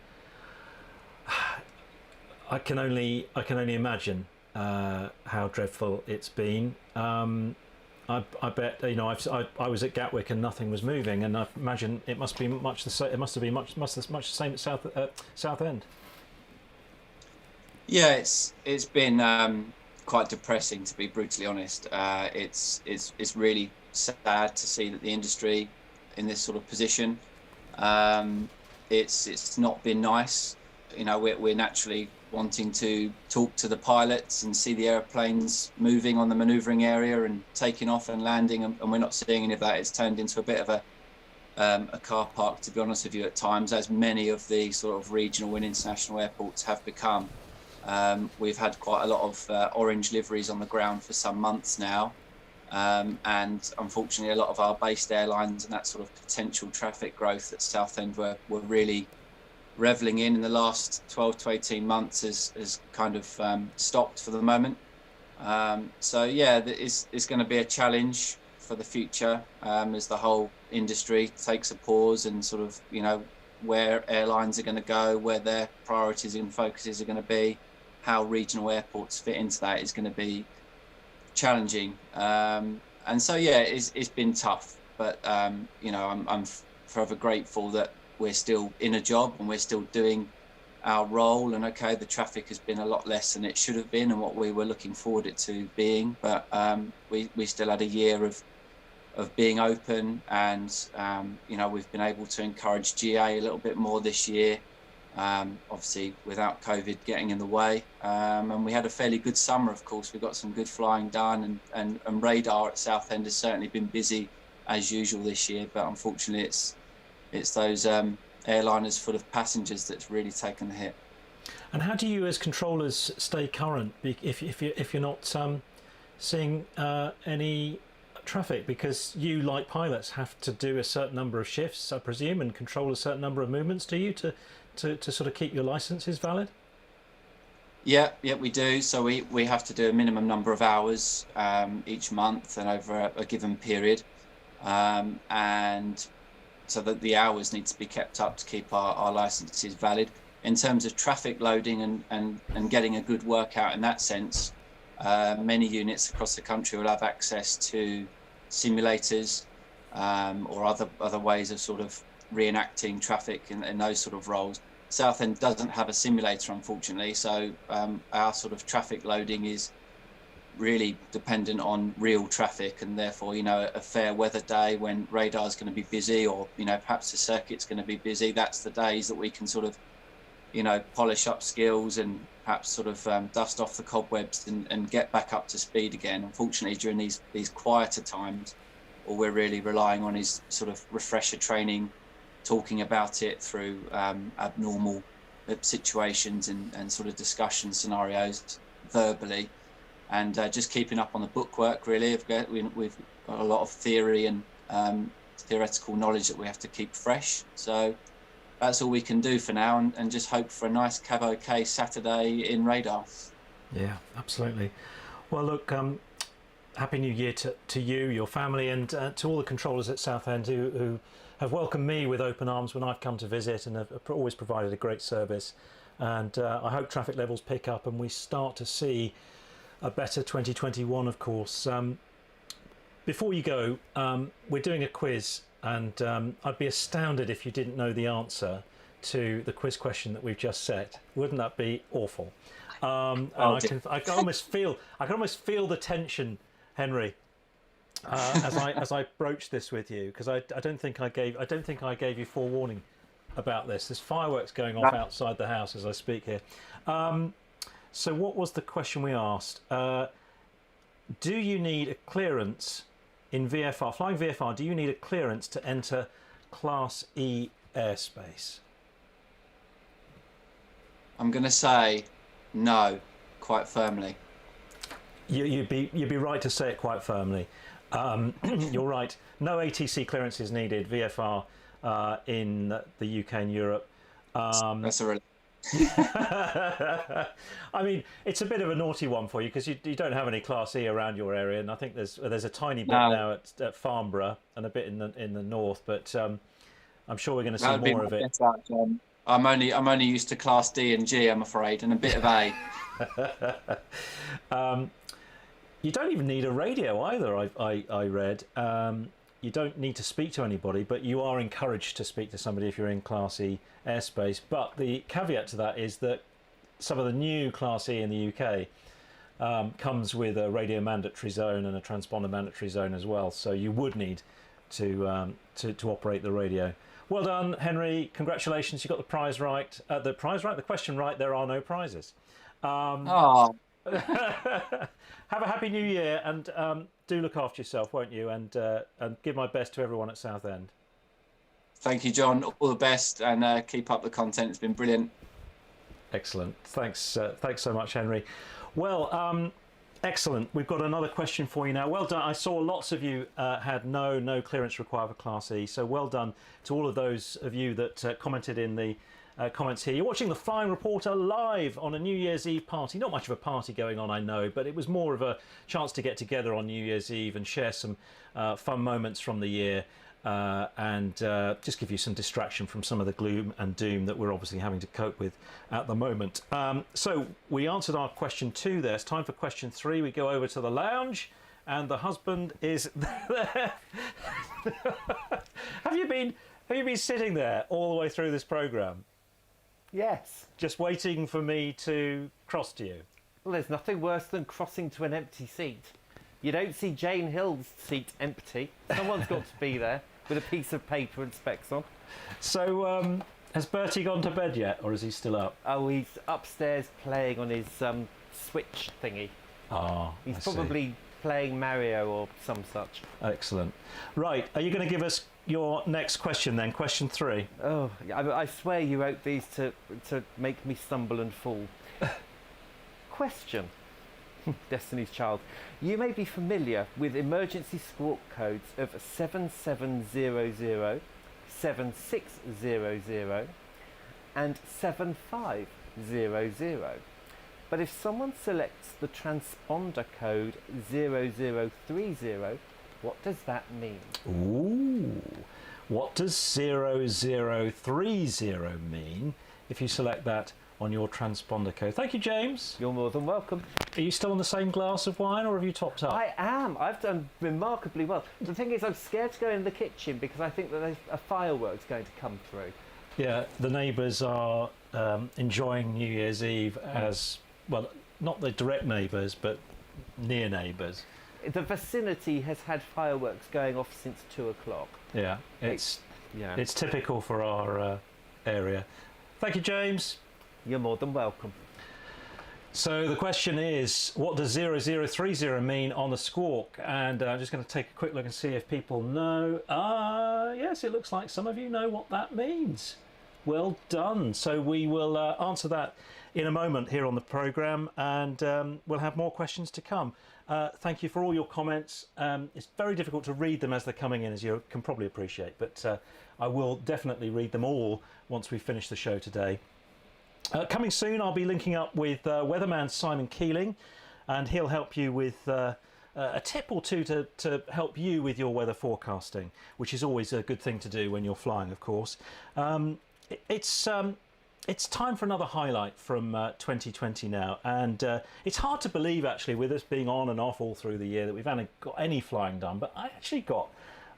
I can only imagine how dreadful it's been. I bet, you know, I was at Gatwick and nothing was moving, and I imagine it must be much the same. It must have been much the same at Southend. Yeah, it's been quite depressing, to be brutally honest. It's really sad to see that the industry in this sort of position. It's not been nice. You know, we're naturally wanting to talk to the pilots and see the airplanes moving on the manoeuvring area and taking off and landing, and we're not seeing any of that. It's turned into a bit of a car park, to be honest with you, at times, as many of the sort of regional and international airports have become. We've had quite a lot of orange liveries on the ground for some months now, and unfortunately a lot of our based airlines and that sort of potential traffic growth at Southend were really reveling in the last 12 to 18 months has kind of stopped for the moment. So yeah, it's going to be a challenge for the future as the whole industry takes a pause, and sort of, you know, where airlines are going to go, where their priorities and focuses are going to be, how regional airports fit into that is going to be challenging. And so yeah, it's been tough, but you know, I'm forever grateful that we're still in a job and we're still doing our role. And okay, the traffic has been a lot less than it should have been and what we were looking forward it to being, but we still had a year of being open, and you know, we've been able to encourage GA a little bit more this year, obviously without COVID getting in the way, and we had a fairly good summer. Of course, we got some good flying done, and radar at Southend has certainly been busy as usual this year, but unfortunately it's those airliners full of passengers that's really taken the hit. And how do you, as controllers, stay current if you're not seeing any traffic? Because you, like pilots, have to do a certain number of shifts, I presume, and control a certain number of movements. Do you to sort of keep your licenses valid? Yeah, we do. So we have to do a minimum number of hours each month and over a given period, and so that the hours need to be kept up to keep our licenses valid. In terms of traffic loading and getting a good workout in that sense, many units across the country will have access to simulators or other ways of sort of reenacting traffic in those sort of roles. Southend doesn't have a simulator, unfortunately, so our sort of traffic loading is really dependent on real traffic, and therefore, you know, a fair weather day when radar is going to be busy, or, you know, perhaps the circuit's going to be busy, that's the days that we can sort of, you know, polish up skills and perhaps sort of dust off the cobwebs and get back up to speed again. Unfortunately, during these quieter times, all we're really relying on is sort of refresher training, talking about it through abnormal situations and sort of discussion scenarios verbally, and just keeping up on the bookwork, really. We've got a lot of theory and theoretical knowledge that we have to keep fresh. So that's all we can do for now, and just hope for a nice Cabo-K Saturday in radar. Yeah, absolutely. Well, look, Happy New Year to you, your family, and to all the controllers at Southend who have welcomed me with open arms when I've come to visit, and have always provided a great service. And I hope traffic levels pick up and we start to see a better 2021, of course. Before you go, we're doing a quiz, and I'd be astounded if you didn't know the answer to the quiz question that we've just set. Wouldn't that be awful? And I can almost feel the tension, Henry, as I broach this with you, because I don't think I gave you forewarning about this. There's fireworks going off outside the house as I speak here. So what was the question we asked? Do you need a clearance in VFR, flying VFR? Do you need a clearance to enter Class E airspace? I'm going to say no. quite firmly. You'd be right to say it quite firmly. You're right. No ATC clearance is needed, VFR, in the UK and Europe. That's a relief. I mean, it's a bit of a naughty one for you because you don't have any Class E around your area, and I think there's a tiny bit now at Farnborough and a bit in the north, but I'm sure we're going to see more of it. I'm only used to Class D and G, I'm afraid, and a bit of A. You don't even need a radio either. I read. You don't need to speak to anybody, but you are encouraged to speak to somebody if you're in Class E airspace. But the caveat to that is that some of the new Class E in the UK comes with a radio mandatory zone and a transponder mandatory zone as well. So you would need to operate the radio. Well done, Henry. Congratulations. You got the prize right. The question right. There are no prizes. Oh. Have a happy new year, and do look after yourself, won't you? And give my best to everyone at Southend. Thank you, John. All the best, and keep up the content. It's been brilliant. Excellent. Thanks so much, Henry. Well, excellent. We've got another question for you now. Well done. I saw lots of you had no clearance required for Class E. So well done to all of those of you that commented in the comments here. You're watching the Flying Reporter live on a New Year's Eve party. Not much of a party going on, I know, but it was more of a chance to get together on New Year's Eve and share some fun moments from the year and just give you some distraction from some of the gloom and doom that we're obviously having to cope with at the moment. So we answered our question 2 there. It's time for question 3. We go over to the lounge and the husband is there. Have you been sitting there all the way through this programme? Yes. Just waiting for me to cross to you? Well, there's nothing worse than crossing to an empty seat. You don't see Jane Hill's seat empty. Someone's got to be there with a piece of paper and specs on. So, has Bertie gone to bed yet, or is he still up? Oh, he's upstairs playing on his Switch thingy. Ah, he's probably playing Mario or some such. Excellent. Right, are you going to give us your next question then, question 3? Oh, I swear you wrote these to make me stumble and fall. Question. Destiny's Child. You may be familiar with emergency squawk codes of 7700, 7600 and 7500. But if someone selects the transponder code 0030, what does that mean? Ooh, what does 0030 mean if you select that on your transponder code? Thank you, James. You're more than welcome. Are you still on the same glass of wine, or have you topped up? I am. I've done remarkably well. The thing is, I'm scared to go in the kitchen because I think that there's a firework's going to come through. Yeah, the neighbours are enjoying New Year's Eve as, well, not the direct neighbours, but near neighbours. The vicinity has had fireworks going off since 2 o'clock. Yeah, it's typical for our area. Thank you, James. You're more than welcome. So the question is, what does 0030 mean on the squawk? And I'm just going to take a quick look and see if people know. Yes, it looks like some of you know what that means. Well done. So we will answer that in a moment here on the programme, and we'll have more questions to come. Thank you for all your comments. It's very difficult to read them as they're coming in, as you can probably appreciate, but I will definitely read them all once we finish the show today. Coming soon, I'll be linking up with weatherman Simon Keeling, and he'll help you with a tip or two to help you with your weather forecasting, which is always a good thing to do when you're flying, of course. It's time for another highlight from 2020 now, and it's hard to believe, actually, with us being on and off all through the year, that we've got any flying done, but I actually got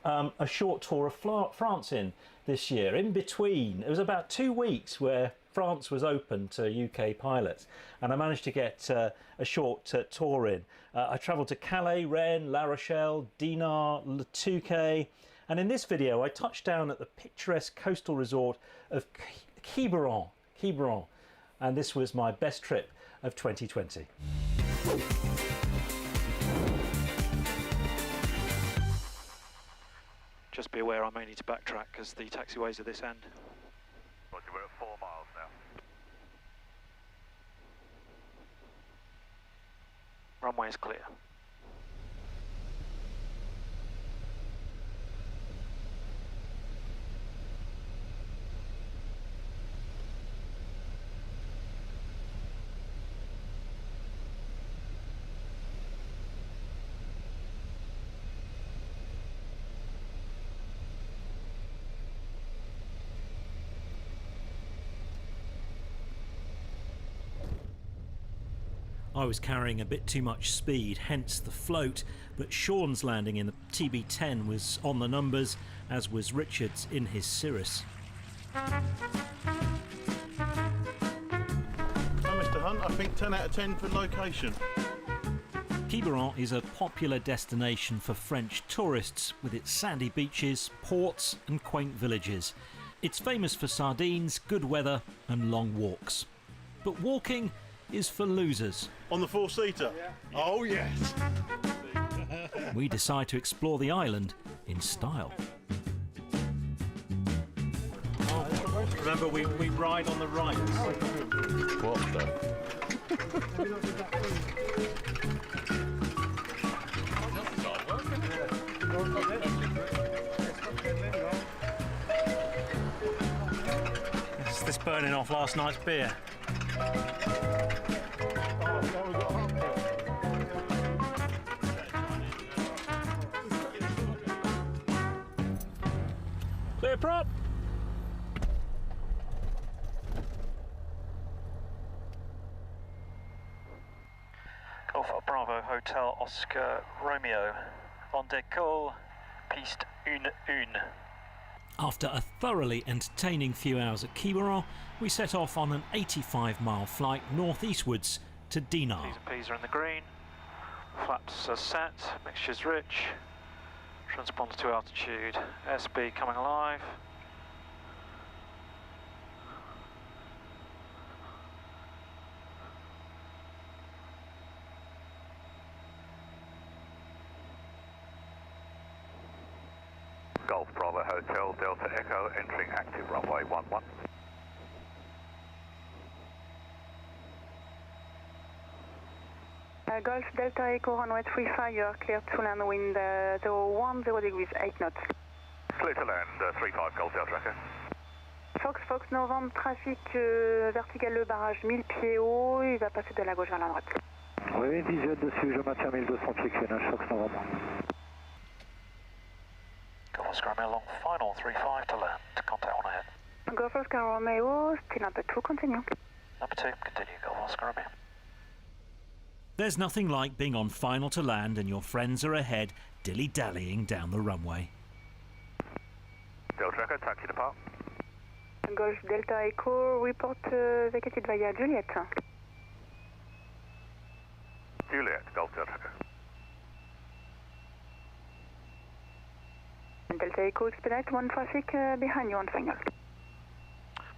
a short tour of France in this year. In between, it was about 2 weeks where France was open to UK pilots, and I managed to get a short tour in. I travelled to Calais, Rennes, La Rochelle, Dinard, Le Touquet, and in this video I touched down at the picturesque coastal resort of Quiberon, and this was my best trip of 2020. Just be aware I may need to backtrack because the taxiways are this end. Roger, we're at 4 miles now. Runway is clear. I was carrying a bit too much speed, hence the float, but Sean's landing in the TB10 was on the numbers, as was Richard's in his Cirrus. Well, Mr Hunt, I think 10 out of 10 for location. Quiberon is a popular destination for French tourists, with its sandy beaches, ports and quaint villages. It's famous for sardines, good weather and long walks. But walking is for losers. On the four-seater? Yeah. Oh, yes. We decide to explore the island in style. Remember, we ride on the right. What the? Is this burning off last night's beer? Clear prop. Alpha Bravo Hotel Oscar Romeo. On décolle, piste 1-1. After a thoroughly entertaining few hours at Quiberon, we set off on an 85-mile flight northeastwards to Dinard. T's and P's are in the green. Flaps are set. Mixture's rich. Transponder to altitude. SB coming alive. Golf Bravo Hotel Delta Echo entering active runway 11. Golf Delta Echo runway 35, you are clear to land wind 010 degrees 8 knots. Clear to land 35 Golf Delta Echo. Fox Novembre, trafic vertical le barrage 1000 pieds haut, il va passer de la gauche vers la droite. Oui, visuel dessus, je maintiens 1200 pieds clearage, Fox Novembre. Golf Oscar Romeo long final 35 to land. Contact on ahead. Golf Oscar Romeo, still number 2, continue. Number 2, continue Golf Oscar Romeo. There's nothing like being on final to land and your friends are ahead, dilly-dallying down the runway. Delta Echo, taxi depart. Golf Delta Echo, report vacated via Juliet. Juliet, Golf Delta Echo. Delta Echo, expedite, one traffic behind you on final.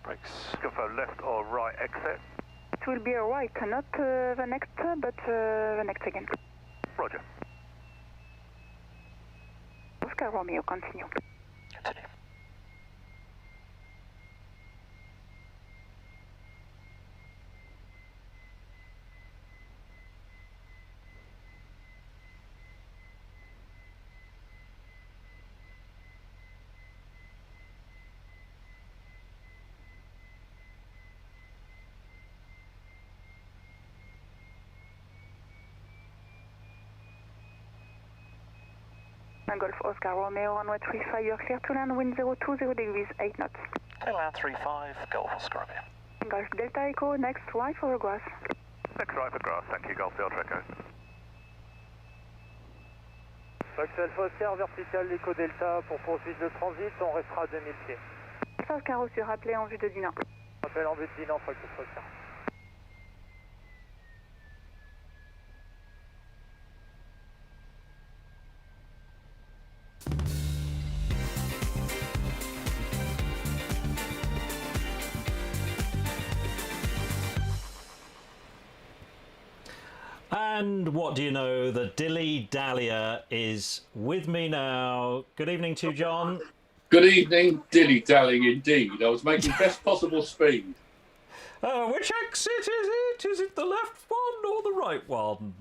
Brakes. Confirm left or right exit. It will be a right, not the next, but the next again. Roger. Oscar Romeo, continue. Continue. Golf Oscar Romeo, runway 35, you are clear to land, wind 020 degrees 8 knots. Clear land 35, Golf Oscar Romeo. Golf Delta Echo, next right for the grass. Next right for grass, thank you, Golf Delta Echo. Fox Alpha Oscar, vertical Echo Delta, pour poursuivre le transit, on restera à 2000 pieds. Alpha Oscar reçu, rappelé en vue de Dinard. Rappel en vue de Dinard, Fox Alpha Oscar. And what do you know, the dilly-dallyer is with me now. Good evening to you, John. Good evening, dilly-dallying indeed. I was making best possible speed. Which exit is it? Is it the left one or the right one?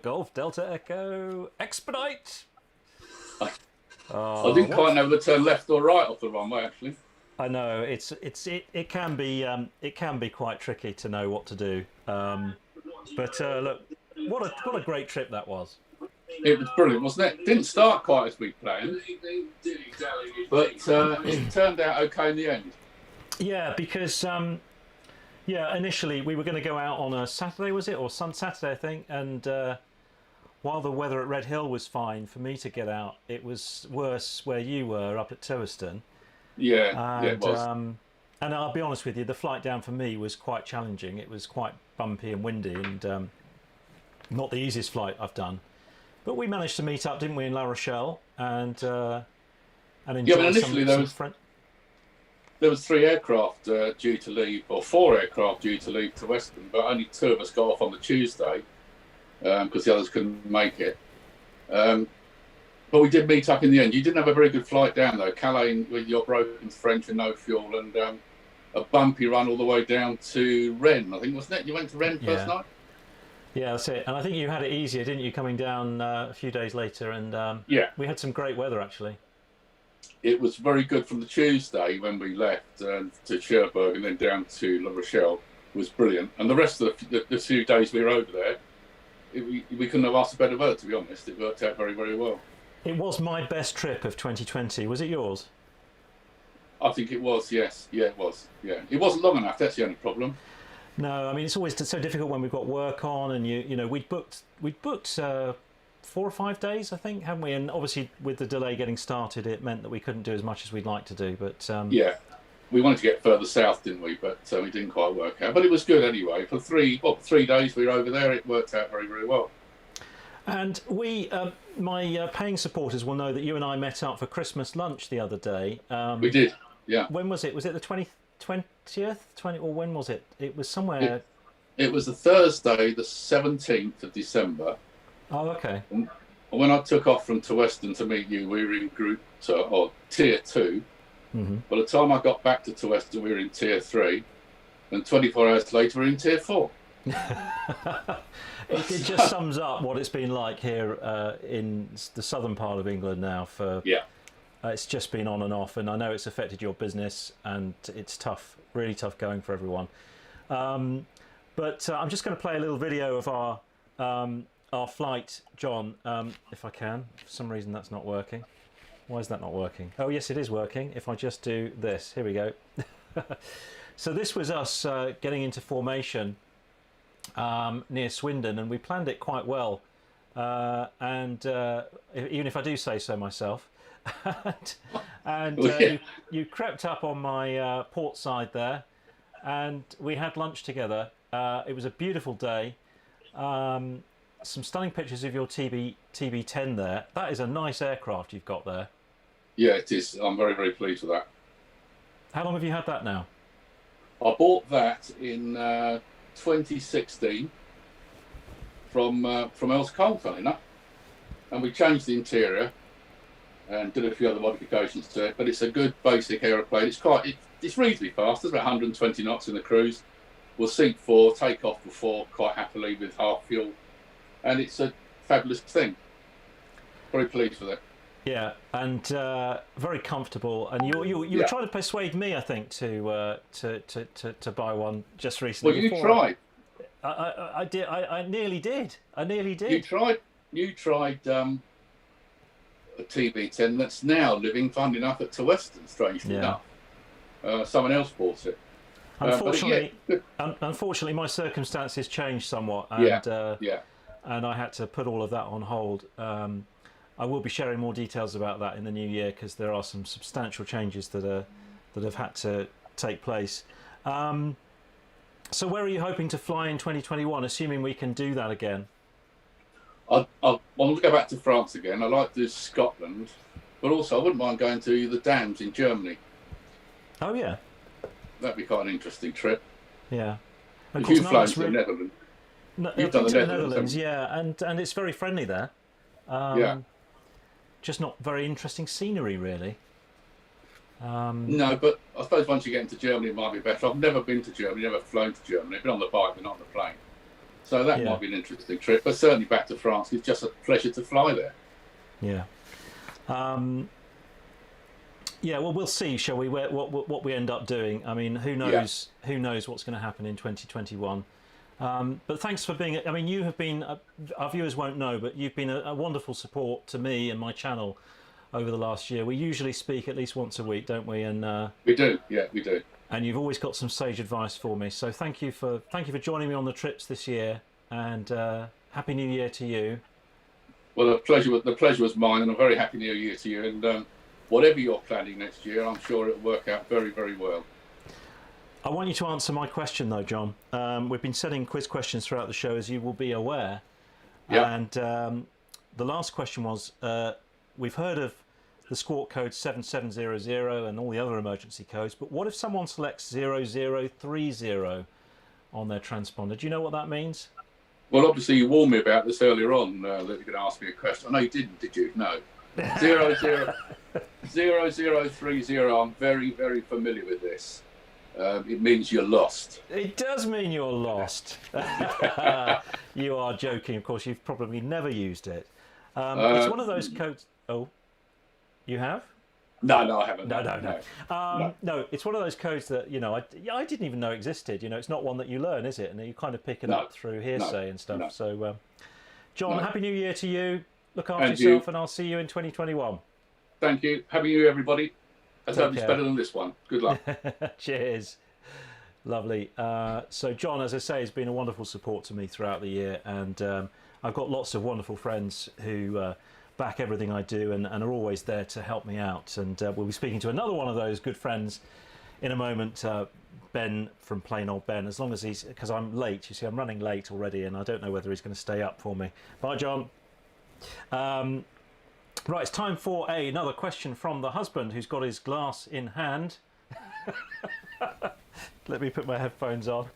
Golf Delta Echo expedite. I didn't quite know the turn left or right off the runway actually. I know it can be quite tricky to know what to do. But look, what a great trip that was. It was brilliant, wasn't it? Didn't start quite as we planned, but it turned out okay in the end. Yeah, because initially we were going to go out on a Saturday, was it, or Saturday, I think, and while the weather at Red Hill was fine for me to get out, it was worse where you were up at Toaston. Yeah, it was. And I'll be honest with you, the flight down for me was quite challenging. It was quite bumpy and windy, and not the easiest flight I've done. But we managed to meet up, didn't we, in La Rochelle, and enjoy but initially there was 3 aircraft due to leave, or 4 aircraft due to leave to Western, but only 2 of us got off on the Tuesday because the others couldn't make it. But we did meet up in the end. You didn't have a very good flight down though, Calais with your broken French and no fuel, and a bumpy run all the way down to Rennes, I think, wasn't it? You went to Rennes first night? Yeah, that's it. And I think you had it easier, didn't you, coming down a few days later? And we had some great weather actually. It was very good from the Tuesday when we left to Cherbourg and then down to La Rochelle. It was brilliant. And the rest of the few days we were over there, we couldn't have asked for better weather, to be honest. It worked out very, very well. It was my best trip of 2020. Was it yours? I think it was, yes. Yeah, it was. Yeah, it wasn't long enough. That's the only problem. No, I mean, it's always so difficult when we've got work on, and you know, we'd booked 4 or 5 days, I think, haven't we? And obviously, with the delay getting started, it meant that we couldn't do as much as we'd like to do. But yeah, we wanted to get further south, didn't we? But it didn't quite work out. But it was good anyway. For 3 days we were over there, it worked out very, very well. And we, my paying supporters will know that you and I met up for Christmas lunch the other day. We did, yeah. When was it? Was it the 20th? Or when was it? It was somewhere. It was the Thursday, the 17th of December. Oh, okay. And when I took off from Western to meet you, we were in group or tier 2. Mm-hmm. By the time I got back to Western, we were in tier 3, and 24 hours later, we were in tier 4. It just sums up what it's been like here in the southern part of England now. It's just been on and off, and I know it's affected your business, and it's tough, really tough going for everyone. But I'm just going to play a little video of our flight, John, if I can. For some reason that's not working. Why is that not working? Oh yes, it is working. If I just do this, here we go. So this was us getting into formation near Swindon, and we planned it quite well. And even if I do say so myself. and you crept up on my port side there, and we had lunch together. It was a beautiful day. Some stunning pictures of your TB10 there. That is a nice aircraft you've got there. Yeah, it is. I'm very, very pleased with that. How long have you had that now? I bought that in 2016 from Els Cole, funny enough, and we changed the interior and did a few other modifications to it. But it's a good basic aeroplane. It's reasonably fast. There's about 120 knots in the cruise. We'll seat 4, take off for 4 quite happily with half fuel, and it's a fabulous thing. Very pleased with it. Yeah, and very comfortable. And you were trying to persuade me, I think, to buy one just recently. Well, you tried. I did. I nearly did. You tried a TB10 that's now living, funnily enough, at Western. Strangely enough, someone else bought it. Unfortunately, my circumstances changed somewhat, and and I had to put all of that on hold. I will be sharing more details about that in the new year, because there are some substantial changes that have had to take place. So where are you hoping to fly in 2021, assuming we can do that again? I want to go back to France again. I like to do Scotland, but also I wouldn't mind going to the dams in Germany. Oh yeah, that'd be quite an interesting trip. Yeah, if you've flown to the Netherlands, you've done the Netherlands, yeah, and it's very friendly there. Just not very interesting scenery, really. No, but I suppose once you get into Germany, it might be better. I've never been to Germany, never flown to Germany. I've been on the bike, but not on the plane. So that might be an interesting trip. But certainly back to France, it's just a pleasure to fly there. Yeah. Yeah, well, we'll see, shall we? What we end up doing. I mean, who knows? Yeah. Who knows what's going to happen in 2021? But thanks for being. I mean, you have been. Our viewers won't know, but you've been a wonderful support to me and my channel over the last year. We usually speak at least once a week, don't we? And we do. Yeah, we do. And you've always got some sage advice for me. So thank you for joining me on the trips this year. And Happy New Year to you. Well, the pleasure was mine, and a very Happy New Year to you. And whatever you're planning next year, I'm sure it'll work out very, very well. I want you to answer my question, though, John. We've been setting quiz questions throughout the show, as you will be aware. Yeah. And the last question was, we've heard of the squawk code 7700 and all the other emergency codes, but what if someone selects 0030 on their transponder? Do you know what that means? Well, obviously, you warned me about this earlier on, that you're going to ask me a question. I know you didn't, did you? No. 0030. I'm very, very familiar with this. It means you're lost. It does mean you're lost. You are joking. Of course, you've probably never used it. It's one of those codes. Oh, you have? No, I haven't. No, it's one of those codes that I didn't even know existed. It's not one that you learn, is it? And you kind of pick it up through hearsay and stuff. So, John, Happy New Year to you. Look after yourself, and I'll see you in 2021. Thank you. Happy New Year, everybody. Let's hope it's better than this one. Good luck. Cheers. Lovely. So John, as I say, has been a wonderful support to me throughout the year, and I've got lots of wonderful friends who back everything I do and are always there to help me out. And we'll be speaking to another one of those good friends in a moment, Ben from Plain Old Ben, as long as he's, because I'm late, you see, I'm running late already, and I don't know whether he's going to stay up for me. Bye, John. Right, it's time for another question from the husband who's got his glass in hand. Let me put my headphones on.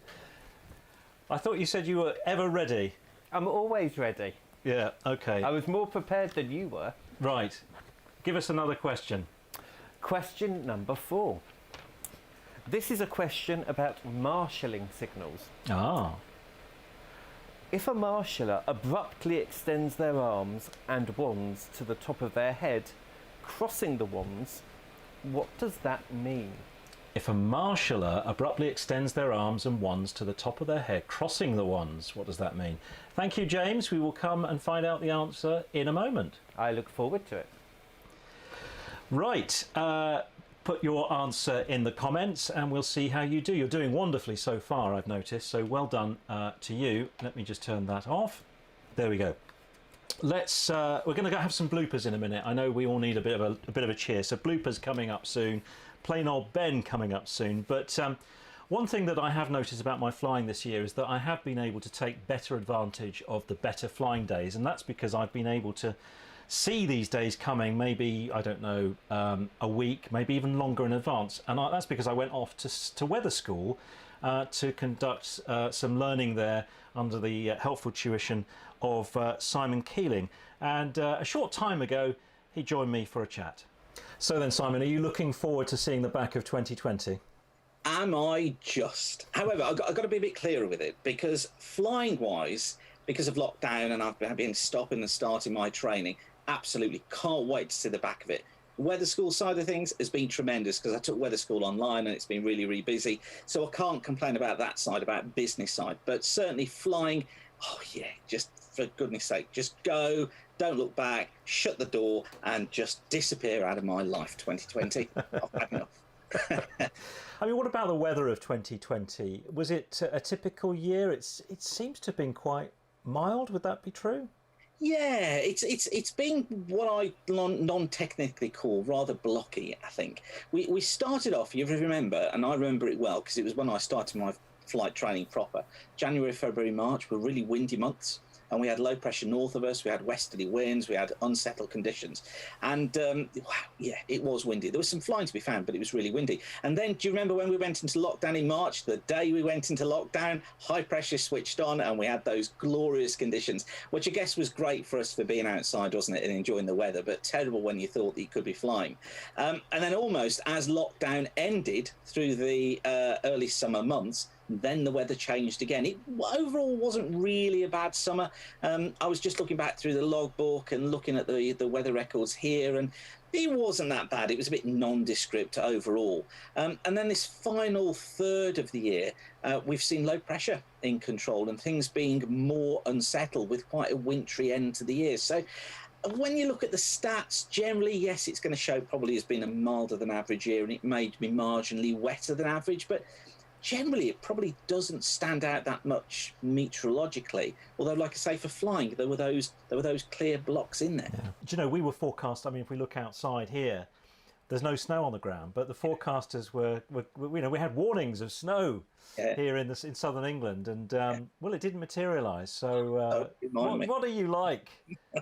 I thought you said you were ever ready. I'm always ready. Yeah, okay. I was more prepared than you were. Right. Give us another question. Question number 4. This is a question about marshalling signals. Ah. If a marshaller abruptly extends their arms and wands to the top of their head, crossing the wands, what does that mean? If a marshaller abruptly extends their arms and wands to the top of their head, crossing the wands, what does that mean? Thank you, James. We will come and find out the answer in a moment. I look forward to it. Right. Put your answer in the comments and we'll see how you do. You're doing wonderfully so far, I've noticed, so well done to you. Let me just turn that off. There we go. Let's we're going to have some bloopers in a minute. I know we all need a bit of a cheer, so bloopers coming up soon. Plain Old Ben coming up soon. But one thing that I have noticed about my flying this year is that I have been able to take better advantage of the better flying days, and that's because I've been able to see these days coming, maybe, I don't know, a week, maybe even longer in advance. And that's because I went off to weather school to conduct some learning there under the helpful tuition of Simon Keeling. And a short time ago, he joined me for a chat. So then, Simon, are you looking forward to seeing the back of 2020? Am I just? However, I've got to be a bit clearer with it, because flying-wise, because of lockdown and I've been stopping and starting my training, absolutely can't wait to see the back of it. Weather school side of things has been tremendous because I took weather school online and it's been really, really busy. So I can't complain about that side, about business side. But certainly flying, oh yeah, just for goodness sake, just go, don't look back, shut the door and just disappear out of my life, 2020. I've had enough. I mean, what about the weather of 2020? Was it a typical year? It seems to have been quite mild. Would that be true? Yeah, it's been what I non-technically call rather blocky, I think. We started off, you remember, and I remember it well because it was when I started my flight training proper. January, February, March were really windy months. And we had low pressure north of us, we had westerly winds, we had unsettled conditions. And wow, yeah, it was windy. There was some flying to be found, but it was really windy. And then, do you remember when we went into lockdown in March? The day we went into lockdown, high pressure switched on and we had those glorious conditions, which I guess was great for us for being outside, wasn't it, and enjoying the weather, but terrible when you thought that you could be flying. And then almost as lockdown ended through the early summer months, Then the weather changed again. It overall wasn't really a bad summer. I was just looking back through the logbook and looking at the weather records here, and it wasn't that bad. It was a bit nondescript overall. And then this final third of the year, we've seen low pressure in control and things being more unsettled with quite a wintry end to the year. So when you look at the stats, generally, yes, it's going to show probably has been a milder than average year, and it may be marginally wetter than average, but generally it probably doesn't stand out that much meteorologically. Although, like I say, for flying, there were those clear blocks in there. Yeah. Do you know, we were forecast, I mean, if we look outside here, there's no snow on the ground, but the forecasters were you know, we had warnings of snow here in southern England, and well, it didn't materialise. So what are you like?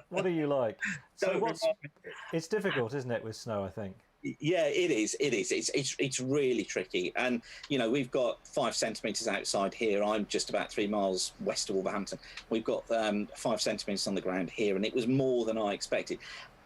What are you like? So it's difficult, isn't it, with snow, I think? Yeah, it is. It's really tricky. And, you know, we've got 5 centimetres outside here. I'm just about 3 miles west of Wolverhampton. We've got 5 centimetres on the ground here, and it was more than I expected.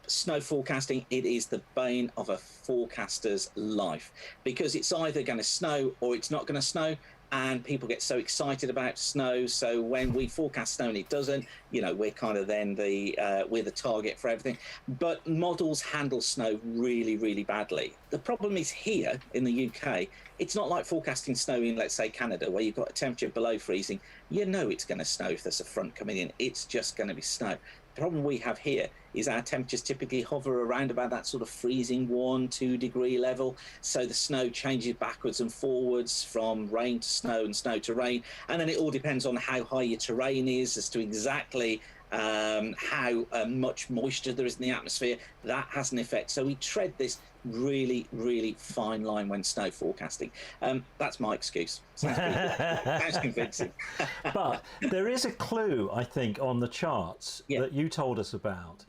Snow forecasting, it is the bane of a forecaster's life, because it's either going to snow or it's not going to snow. And people get so excited about snow. So when we forecast snow and it doesn't, you know, we're kind of then we're the target for everything. But models handle snow really, really badly. The problem is here in the UK, it's not like forecasting snow in, let's say, Canada, where you've got a temperature below freezing. You know it's going to snow if there's a front coming in. It's just going to be snow. The problem we have here is our temperatures typically hover around about that sort of freezing 1-2 degree level. So the snow changes backwards and forwards from rain to snow and snow to rain. And then it all depends on how high your terrain is as to exactly how much moisture there is in the atmosphere. That has an effect. So we tread this really, really fine line when snow forecasting. That's my excuse. Sounds convincing. But there is a clue, I think, on the charts that you told us about,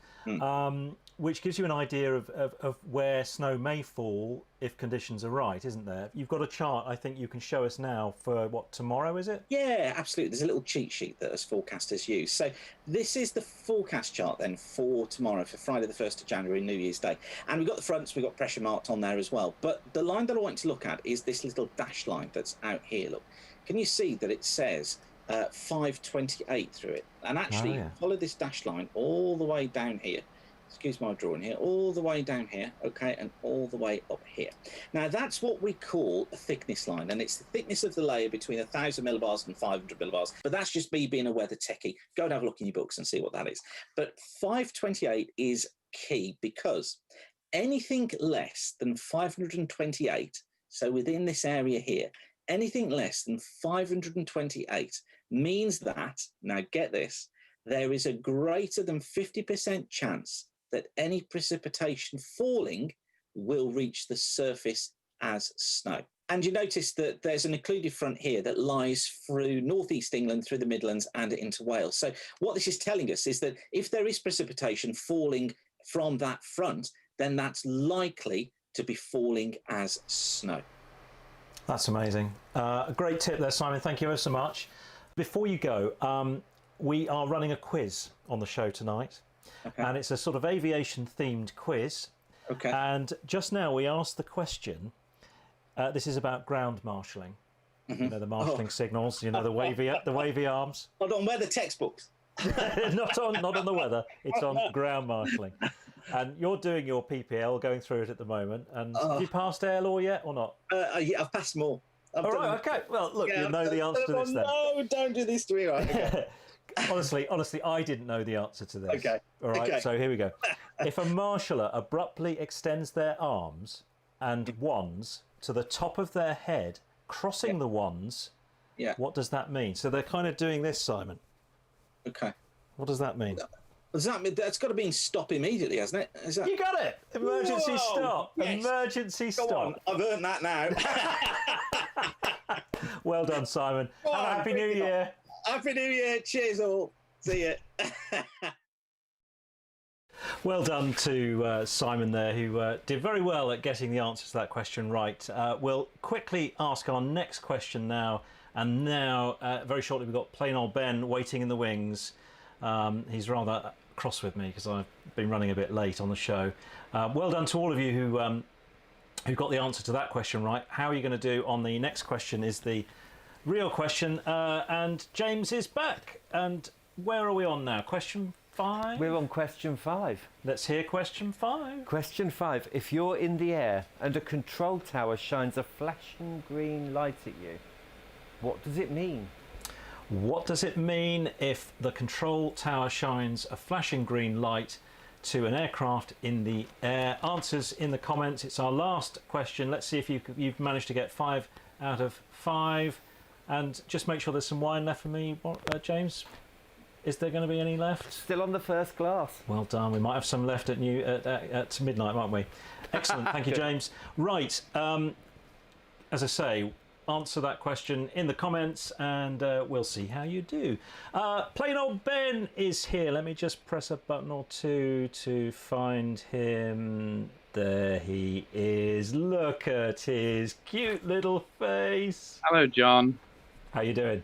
which gives you an idea of where snow may fall if conditions are right, isn't there? You've got a chart, I think you can show us now for, what, tomorrow, is it? Yeah, absolutely. There's a little cheat sheet that us forecasters use. So this is the forecast chart then for tomorrow, for Friday the 1st of January, New Year's Day. And we've got the fronts, we've got pressure marked on there as well. But the line that I want to look at is this little dash line that's out here, look. Can you see that it says 528 through it? And actually, follow this dash line all the way down here. Excuse my drawing here, all the way down here, okay, and all the way up here. Now, that's what we call a thickness line, and it's the thickness of the layer between 1,000 millibars and 500 millibars. But that's just me being a weather techie. Go and have a look in your books and see what that is. But 528 is key, because anything less than 528, so within this area here, anything less than 528 means that, now get this, there is a greater than 50% chance that any precipitation falling will reach the surface as snow. And you notice that there's an occluded front here that lies through northeast England, through the Midlands and into Wales. So what this is telling us is that if there is precipitation falling from that front, then that's likely to be falling as snow. That's amazing. A great tip there, Simon. Thank you ever so much. Before you go, we are running a quiz on the show tonight. Okay. And it's a sort of aviation themed quiz. Okay. And just now we asked the question, this is about ground marshalling. Mm-hmm. You know, the marshalling signals, you know, the wavy arms. Hold on, where are the textbooks? not on the weather, it's on ground marshalling. And you're doing your PPL, going through it at the moment. And have you passed air law yet or not? Yeah, I've passed more. All right, okay. Well, look, you know the answer to this then. No, don't do this to me, right? Okay. Honestly, I didn't know the answer to this. Okay. All right, so here we go. If a marshaller abruptly extends their arms and wands to the top of their head, crossing the wands, what does that mean? So they're kind of doing this, Simon. Okay. What does that mean? Does that mean that's got to mean stop immediately, hasn't it? Is that... You got it. Emergency stop. Yes. Emergency stop. Go on. I've earned that now. Well done, Simon. Have a happy New Year. Happy New Year. Cheers all. See you. Well done to Simon there, who did very well at getting the answer to that question right. We'll quickly ask our next question now. And now, very shortly, we've got plain old Ben waiting in the wings. He's rather cross with me because I've been running a bit late on the show. Well done to all of you who got the answer to that question right. How are you going to do on the next question is the Real question, and James is back. And where are we on now? Question 5? We're on question 5. Let's hear question 5. Question 5. If you're in the air and a control tower shines a flashing green light at you, what does it mean? What does it mean if the control tower shines a flashing green light to an aircraft in the air? Answers in the comments. It's our last question. Let's see if you've managed to get 5 out of 5. And just make sure there's some wine left for me, James. Is there going to be any left? Still on the first glass. Well done. We might have some left at midnight, might we? Excellent. Thank you, James. Right. As I say, answer that question in the comments, and we'll see how you do. Plain Old Ben is here. Let me just press a button or two to find him. There he is. Look at his cute little face. Hello, John. How you doing?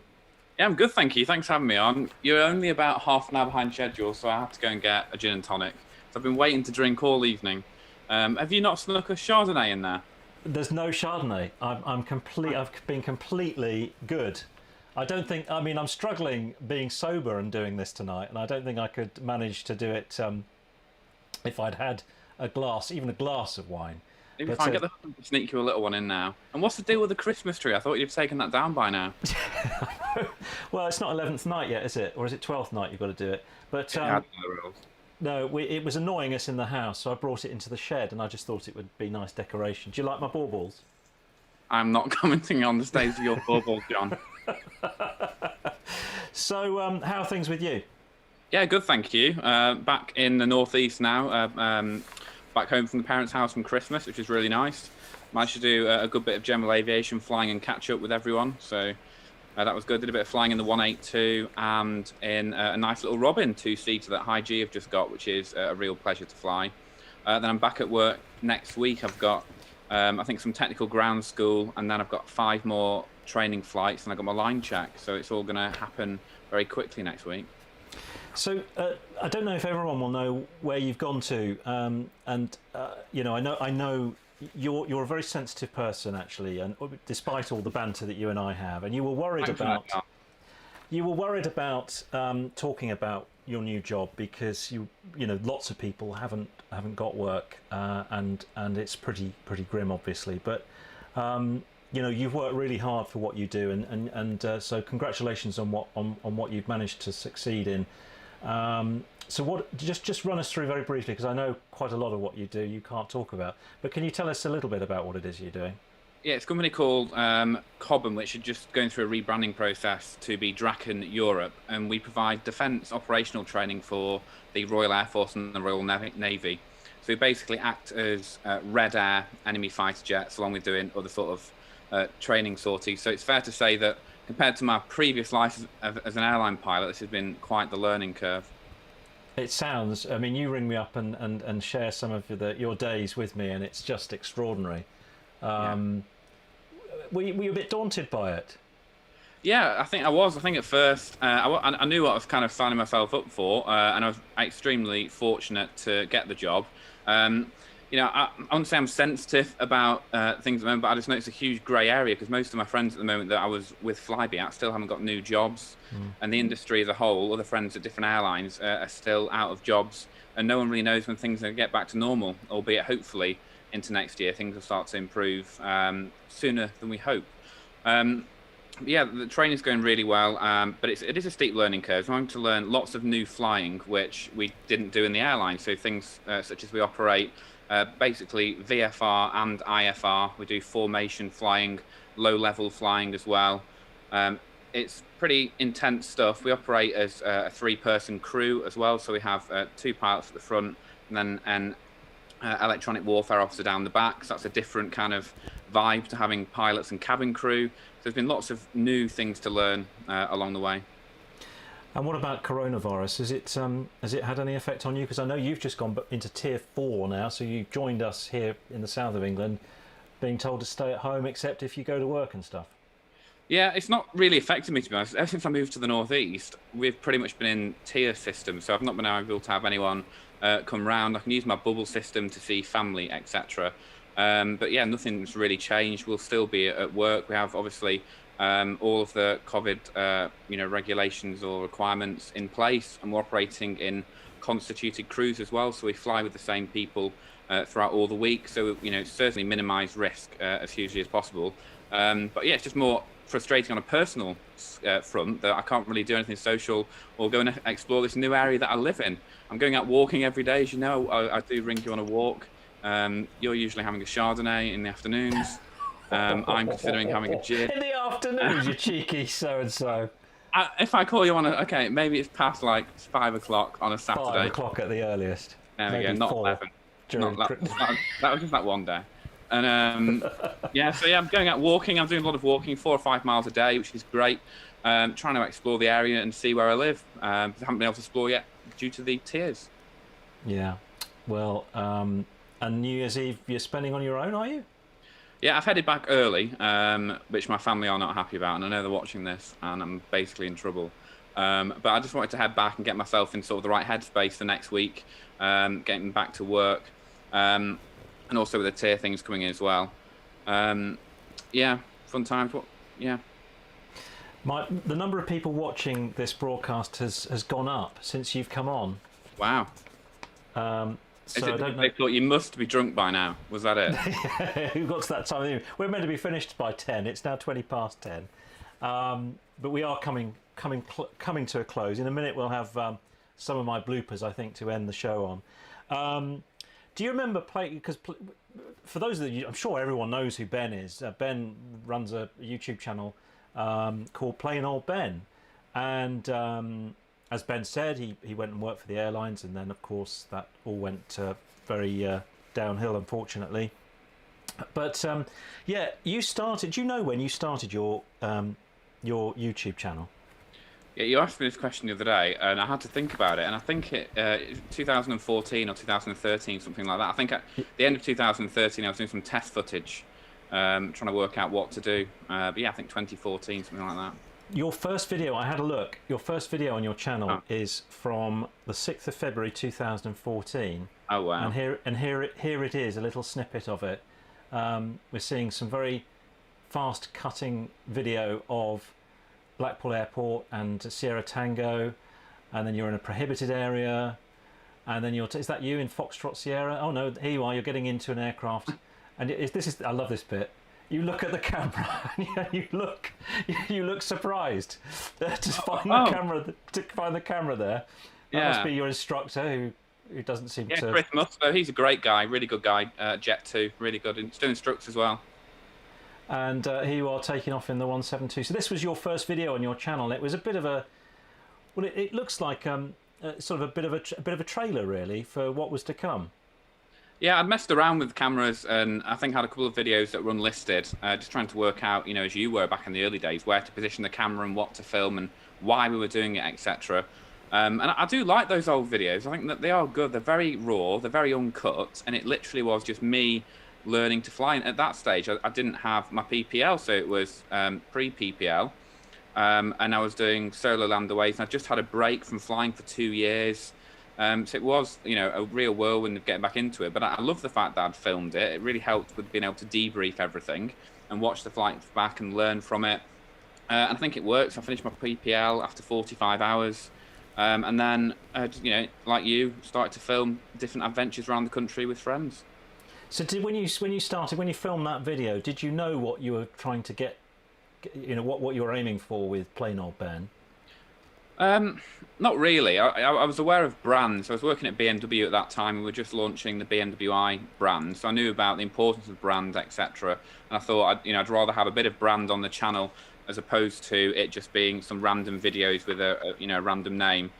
Yeah, I'm good, thank you. Thanks for having me on. You're only about half an hour behind schedule, so I have to go and get a gin and tonic. So I've been waiting to drink all evening. Have you not snuck a Chardonnay in there? There's no Chardonnay. I've been completely good. I don't think. I mean, I'm struggling being sober and doing this tonight, and I don't think I could manage to do it if I'd had a glass, even a glass of wine. Maybe if I get the sneak you a little one in now. And what's the deal with the Christmas tree? I thought you'd taken that down by now. Well, it's not 11th night yet, is it? Or is it 12th night you've got to do it? But no, it was annoying us in the house, so I brought it into the shed, and I just thought it would be nice decoration. Do you like my baubles? I'm not commenting on the state of your baubles, John. So, how are things with you? Yeah, good, thank you. Back in the northeast now. Back home from the parents' house from Christmas, which is really nice. Managed to do a good bit of general aviation flying and catch up with everyone. So that was good. Did a bit of flying in the 182 and in a nice little Robin 2-seater that High G have just got, which is a real pleasure to fly. Then I'm back at work next week. I've got, I think, some technical ground school, and then I've got 5 more training flights, and I've got my line check. So it's all going to happen very quickly next week. So I don't know if everyone will know where you've gone to, and you know, I know you're a very sensitive person, actually, and despite all the banter that you and I have, and you were worried about talking about your new job because you know lots of people haven't got work, and it's pretty grim, obviously, but. You know, you've worked really hard for what you do, and so congratulations on what you've managed to succeed in. So what? Just run us through very briefly, because I know quite a lot of what you do you can't talk about. But can you tell us a little bit about what it is you're doing? Yeah, it's a company called Cobham, which is just going through a rebranding process to be Draken Europe, and we provide defence operational training for the Royal Air Force and the Royal Navy. So we basically act as Red Air enemy fighter jets, along with doing other sort of training sorties. So it's fair to say that compared to my previous life as an airline pilot, this has been quite the learning curve. It sounds, I mean, you ring me up and share some of your days with me, and it's just extraordinary. Were you a bit daunted by it? Yeah, I think I was. I think at first I knew what I was kind of signing myself up for, and I was extremely fortunate to get the job. You know, I wouldn't say I'm sensitive about things at the moment, but I just know it's a huge grey area because most of my friends at the moment that I was with Flybe at still haven't got new jobs. And the industry as a whole, other friends at different airlines are still out of jobs, and no one really knows when things are going to get back to normal, albeit hopefully into next year things will start to improve sooner than we hope. Yeah, the training's going really well, but it is a steep learning curve. I'm going to learn lots of new flying, which we didn't do in the airline. So things such as we operate basically VFR and IFR. We do formation flying, low-level flying as well. It's pretty intense stuff. We operate as a 3-person crew as well. So we have 2 pilots at the front and then an electronic warfare officer down the back. So that's a different kind of vibe to having pilots and cabin crew. So there's been lots of new things to learn along the way. And what about coronavirus? Has it had any effect on you? Because I know you've just gone into Tier 4 now, so you've joined us here in the south of England, being told to stay at home except if you go to work and stuff. Yeah, it's not really affected me, to be honest. Ever since I moved to the northeast, we've pretty much been in tier systems, so I've not been able to have anyone come round. I can use my bubble system to see family, etc. But yeah, nothing's really changed. We'll still be at work. We have obviously all of the COVID, regulations or requirements in place, and we're operating in constituted crews as well. So we fly with the same people throughout all the week. So certainly minimise risk as hugely as possible. But yeah, it's just more frustrating on a personal front that I can't really do anything social or go and explore this new area that I live in. I'm going out walking every day, as you know. I do ring you on a walk. You're usually having a Chardonnay in the afternoons. I'm considering having a gin. In the afternoons, you cheeky so-and-so. If I call you on okay, maybe it's past like 5 o'clock on a Saturday. 5 o'clock at the earliest. There we go, Maybe not 4 11. during That was just that one day. And I'm going out walking. I'm doing a lot of walking, 4 or 5 miles a day, which is great. Trying to explore the area and see where I live. I haven't been able to explore yet due to the tiers. Yeah. Well, and New Year's Eve you're spending on your own, are you? Yeah, I've headed back early, which my family are not happy about, and I know they're watching this, and I'm basically in trouble. But I just wanted to head back and get myself in sort of the right headspace for next week, getting back to work, and also with the tier things coming in as well. Yeah, fun times. Yeah. The number of people watching this broadcast has gone up since you've come on. Wow. So they thought you must be drunk by now. Was that it? Who got to that time of the year? We're meant to be finished by 10. It's now 20 past 10. But we are coming to a close. In a minute, we'll have some of my bloopers, I think, to end the show on. Do you remember playing? Because for those of you, I'm sure everyone knows who Ben is. Ben runs a YouTube channel called Plain Old Ben, and as Ben said, he went and worked for the airlines, and then of course that all went very downhill, unfortunately. But yeah, you started. Do you know when you started your YouTube channel? Yeah, you asked me this question the other day, and I had to think about it. And I think it 2014 or 2013, something like that. I think at the end of 2013, I was doing some test footage, trying to work out what to do. But yeah, I think 2014, something like that. Your first video, I had a look. Your first video on your channel is from the 6th of February 2014. Oh wow! And here it is, a little snippet of it. We're seeing some very fast cutting video of Blackpool Airport and Sierra Tango, and then you're in a prohibited area, and then is that you in Foxtrot Sierra? Oh no, here you are. You're getting into an aircraft, and I love this bit. You look at the camera and you look surprised to find the camera there. That must be your instructor who doesn't seem to. Yeah, Chris Musto. He's a great guy, really good guy. Jet 2, really good. Still instructs as well. And here you are taking off in the 172. So this was your first video on your channel. It was a bit of a, well, it looks like sort of a bit of a trailer really for what was to come. Yeah, I'd messed around with cameras, and I think I had a couple of videos that were unlisted, just trying to work out, as you were back in the early days, where to position the camera and what to film and why we were doing it, etc. And I do like those old videos. I think that they are good. They're very raw, they're very uncut, and it literally was just me learning to fly. And at that stage, I didn't have my PPL, so it was pre-PPL, and I was doing solo landaways, and I just had a break from flying for 2 years. So it was, a real whirlwind of getting back into it. But I love the fact that I'd filmed it. It really helped with being able to debrief everything and watch the flight back and learn from it. And I think it works. I finished my PPL after 45 hours. And then, like you, started to film different adventures around the country with friends. So when you filmed that video, did you know what you were trying to get, what you were aiming for with Plain Old Ben? Not really. I was aware of brands. I was working at BMW at that time. We were just launching the BMW i brand, so I knew about the importance of brands, etc. And I thought I'd rather have a bit of brand on the channel as opposed to it just being some random videos with a random name.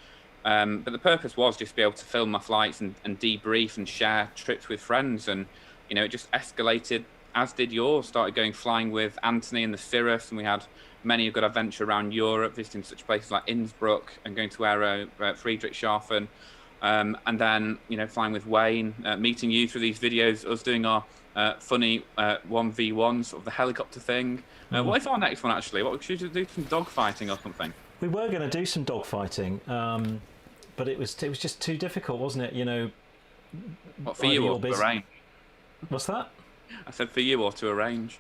But the purpose was just to be able to film my flights and debrief and share trips with friends, and it just escalated, as did yours. Started going flying with Anthony in the Cirrus, and we had many a good adventure around Europe, visiting such places like Innsbruck and going to Aero Friedrichshafen, and then flying with Wayne, meeting you through these videos, us doing our funny 1v1 sort of the helicopter thing. What is our next one actually? What should we do, some dogfighting or something? We were going to do some dogfighting, but it was just too difficult, wasn't it? What, for you or to arrange? What's that? I said for you or to arrange.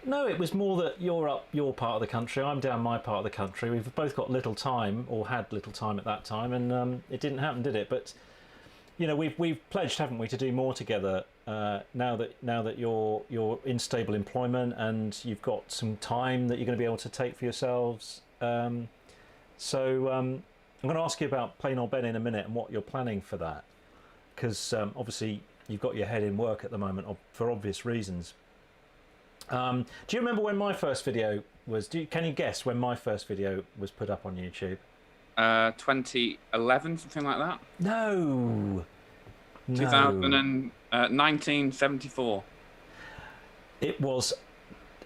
No, it was more that you're up your part of the country, I'm down my part of the country. We've both got little time, or had little time at that time, and it didn't happen, did it? But you know, we've pledged, haven't we, to do more together now that you're in stable employment and you've got some time that you're going to be able to take for yourselves. So I'm going to ask you about Plain Old Ben in a minute and what you're planning for that, because obviously you've got your head in work at the moment for obvious reasons. Do you remember when my first video was? Can you guess when my first video was put up on YouTube? 2011, something like that. No. 1974. It was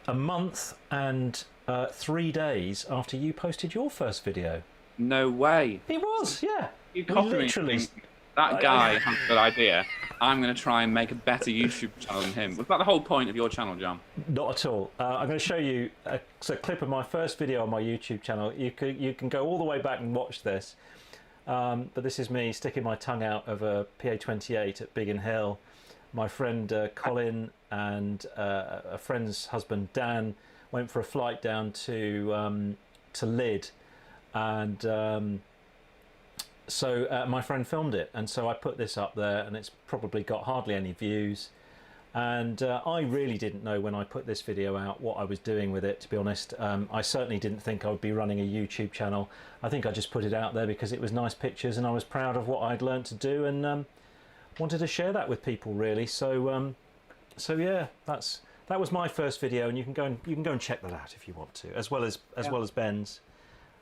a month and 3 days after you posted your first video. No way. It was, yeah. You literally. That guy has a good idea. I'm going to try and make a better YouTube channel than him. Was that the whole point of your channel, John? Not at all. I'm going to show you a clip of my first video on my YouTube channel. You can go all the way back and watch this. But this is me sticking my tongue out of a PA-28 at Biggin Hill. My friend Colin and a friend's husband Dan went for a flight down to Lydd, and so my friend filmed it, and so I put this up there, and it's probably got hardly any views. And I really didn't know when I put this video out what I was doing with it, to be honest. I certainly didn't think I would be running a YouTube channel. I think I just put it out there because it was nice pictures and I was proud of what I'd learned to do, and wanted to share that with people, really. So so yeah, that was my first video, and you can go and check that out if you want to, as well as Ben's.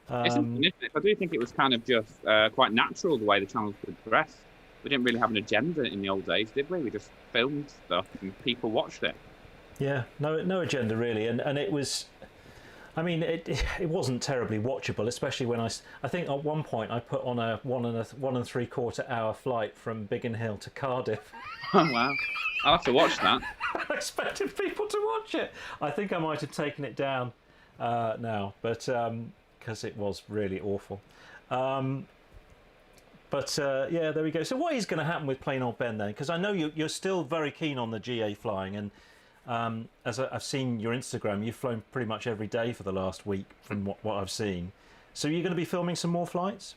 It's interesting. I do think it was kind of just quite natural the way the channel progressed. We didn't really have an agenda in the old days, did we? We just filmed stuff and people watched it. Yeah, no agenda really, and it was. I mean, it wasn't terribly watchable, especially when I think at one point I put on a 1 3/4 hour flight from Biggin Hill to Cardiff. Oh wow! I'll have to watch that. I expected people to watch it. I think I might have taken it down now, but because it was really awful. But yeah, there we go. So what is going to happen with Plain Old Ben then? Because I know you're still very keen on the GA flying, and as I've seen your Instagram, you've flown pretty much every day for the last week from what I've seen. So you're going to be filming some more flights?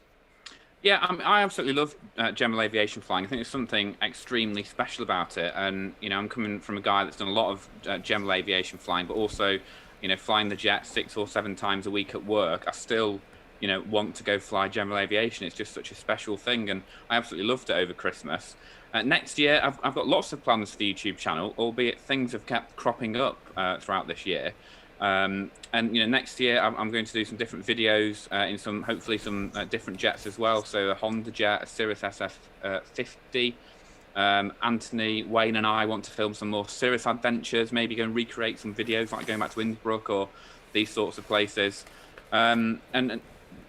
Yeah, I absolutely love general aviation flying. I think there's something extremely special about it. And, you know, I'm coming from a guy that's done a lot of general aviation flying, but also, you know, flying the jet 6 or 7 times a week at work. I still, you know, want to go fly general aviation. It's just such a special thing, and I absolutely loved it over Christmas. Next year, I've got lots of plans for the YouTube channel, albeit things have kept cropping up throughout this year. And you know, next year I'm going to do some different videos in hopefully some different jets as well. So a Honda jet, a Cirrus SF50. Anthony, Wayne, and I want to film some more Cirrus adventures. Maybe go and recreate some videos like going back to Innsbruck or these sorts of places. And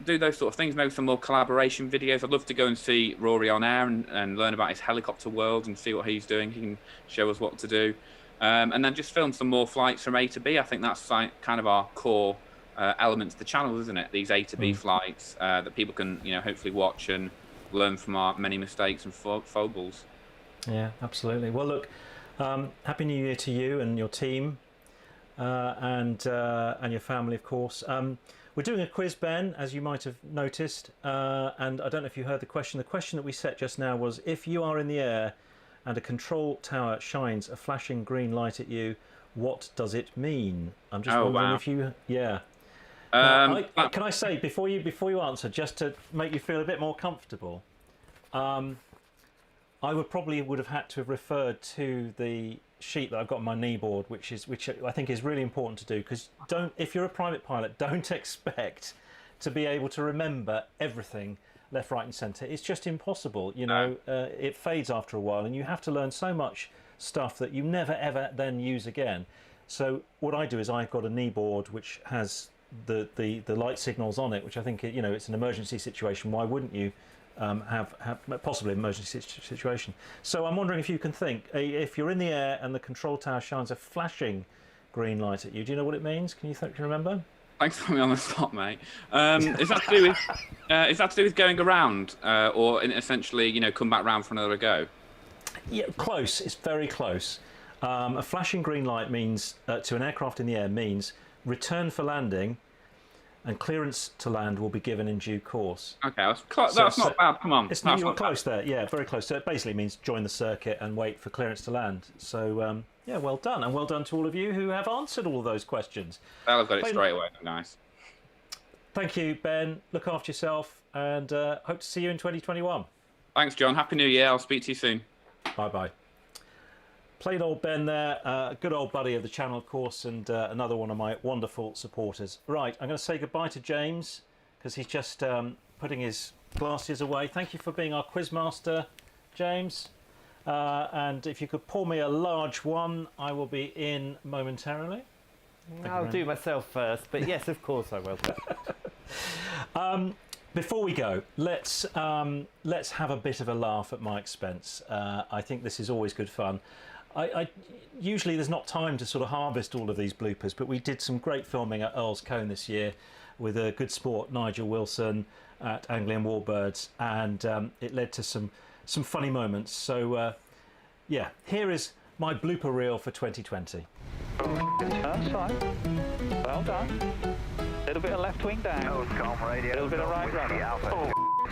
do those sort of things, maybe some more collaboration videos. I'd love to go and see Rory on air and learn about his helicopter world and see what he's doing. He can show us what to do. And then just film some more flights from A to B. I think that's kind of our core element to the channel, isn't it? These A to B flights that people can, you know, hopefully watch and learn from our many mistakes and foibles. Yeah, absolutely. Well, look, Happy New Year to you and your team and your family, of course. We're doing a quiz, Ben, as you might have noticed, and I don't know if you heard the question. The question that we set just now was, if you are in the air and a control tower shines a flashing green light at you, what does it mean? I'm just wondering if you... Yeah. Now, can I say, before you answer, just to make you feel a bit more comfortable, I would have had to have referred to the sheet that I've got on my kneeboard, which I think is really important to do, because if you're a private pilot, don't expect to be able to remember everything left, right and centre. It's just impossible, you know. It fades after a while, and you have to learn so much stuff that you never ever then use again. So what I do is I've got a kneeboard which has the light signals on it, which I think, you know, it's an emergency situation. Why wouldn't you have possibly an emergency situation? So I'm wondering if you can think, if you're in the air and the control tower shines a flashing green light at you, do you know what it means? Can you remember? Thanks for me on the spot, mate. Is that to do with going around, or essentially, you know, come back round for another go? Yeah, close. It's very close. A flashing green light means to an aircraft in the air means return for landing, and clearance to land will be given in due course. Okay, that's not bad. Come on, You were close there. Yeah, very close. So it basically means join the circuit and wait for clearance to land. So yeah, well done, and well done to all of you who have answered all of those questions. I've got it straight away. Nice. Thank you, Ben. Look after yourself, and hope to see you in 2021. Thanks, John. Happy New Year. I'll speak to you soon. Bye-bye. Plain old Ben there, a good old buddy of the channel, of course, and another one of my wonderful supporters. Right, I'm going to say goodbye to James, because he's just putting his glasses away. Thank you for being our quizmaster, James. And if you could pour me a large one, I will be in momentarily. I'll do myself first, but yes, of course I will. Before we go, let's have a bit of a laugh at my expense. I think this is always good fun. Usually there's not time to sort of harvest all of these bloopers, but we did some great filming at Earl's Cone this year with a good sport, Nigel Wilson, at Anglian Warbirds, and it led to some funny moments. So yeah, here is my blooper reel for 2020. Turn side. Well done. A little bit of left wing down. A little bit of right rudder.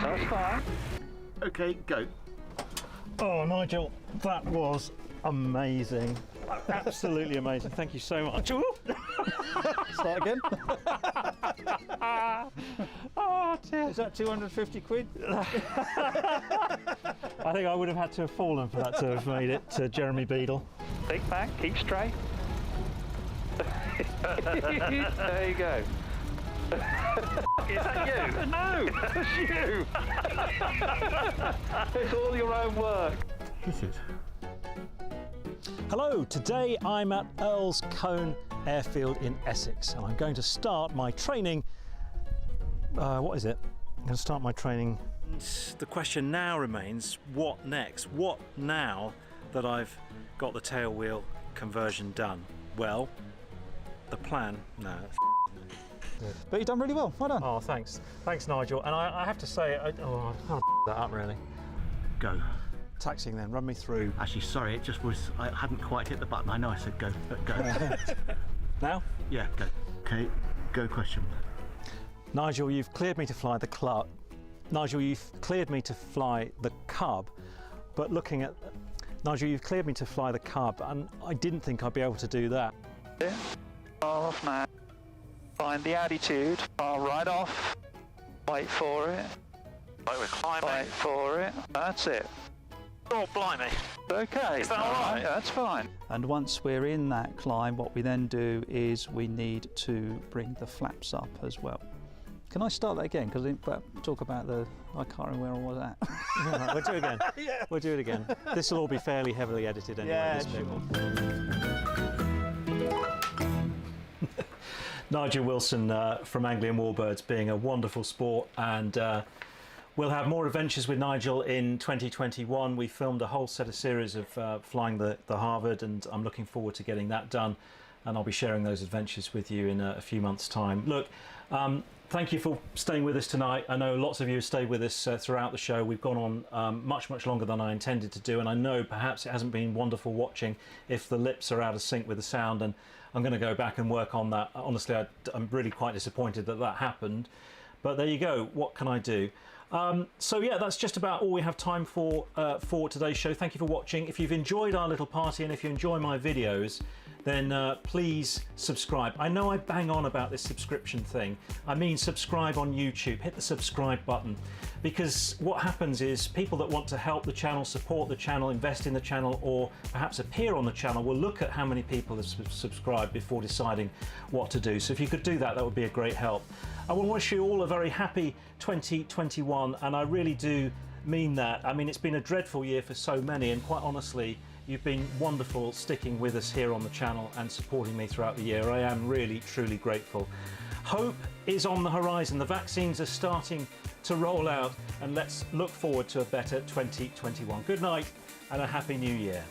That's fine. Okay, go. Oh, Nigel, that was amazing. Absolutely amazing. Thank you so much. Start again. Oh dear. Is that 250 quid? I think I would have had to have fallen for that to have made it to Jeremy Beadle. Think back, keep straight. There you go. Is that you? No, that's you. It's all your own work. This is. Hello, today I'm at Earl's Cone Airfield in Essex, and I'm going to start my training. What is it? I'm going to start my training. The question now remains, what next? What now that I've got the tailwheel conversion done? Well, the plan, no. But you've done really well. Well done. Oh, thanks. Thanks, Nigel. And I have to say, I kind of that up, really. Go. Taxiing then, run me through. Actually, sorry, it just was, I hadn't quite hit the button. I know I said go, but go. Now? Yeah, go. Okay, go question. Nigel, you've cleared me to fly the club. Nigel, you've cleared me to fly the Cub, but looking at... Nigel, you've cleared me to fly the Cub, and I didn't think I'd be able to do that. Yeah. Off now. Find the attitude. Far right off. Wait for it. Right, we're climbing. Wait for it. That's it. Oh, blimey. Okay. Is that all right? That's fine. And once we're in that climb, what we then do is we need to bring the flaps up as well. Can I start that again? Because talk about the... I can't remember where I was at. Right, we'll do it again. Yeah. We'll do it again. This will all be fairly heavily edited anyway. Yeah, this sure. Nigel Wilson from Anglian Warbirds, being a wonderful sport, and we'll have more adventures with Nigel in 2021. We filmed a whole set of series of flying the Harvard, and I'm looking forward to getting that done, and I'll be sharing those adventures with you in a few months' time. Look, thank you for staying with us tonight. I know lots of you have stayed with us throughout the show. We've gone on much longer than I intended to do, and I know perhaps it hasn't been wonderful watching if the lips are out of sync with the sound, and I'm going to go back and work on that. Honestly, I'm really quite disappointed that happened, but there you go. What can I do? So yeah, that's just about all we have time for today's show. Thank you for watching. If you've enjoyed our little party, and if you enjoy my videos, then please subscribe. I know I bang on about this subscription thing. I mean subscribe on YouTube. Hit the subscribe button, because what happens is people that want to help the channel, support the channel, invest in the channel, or perhaps appear on the channel will look at how many people have subscribed before deciding what to do. So if you could do that, that would be a great help. I want to wish you all a very happy 2021, and I really do mean that. I mean, it's been a dreadful year for so many, and quite honestly, you've been wonderful sticking with us here on the channel and supporting me throughout the year. I am really, truly grateful. Hope is on the horizon. The vaccines are starting to roll out, and let's look forward to a better 2021. Good night and a happy new year.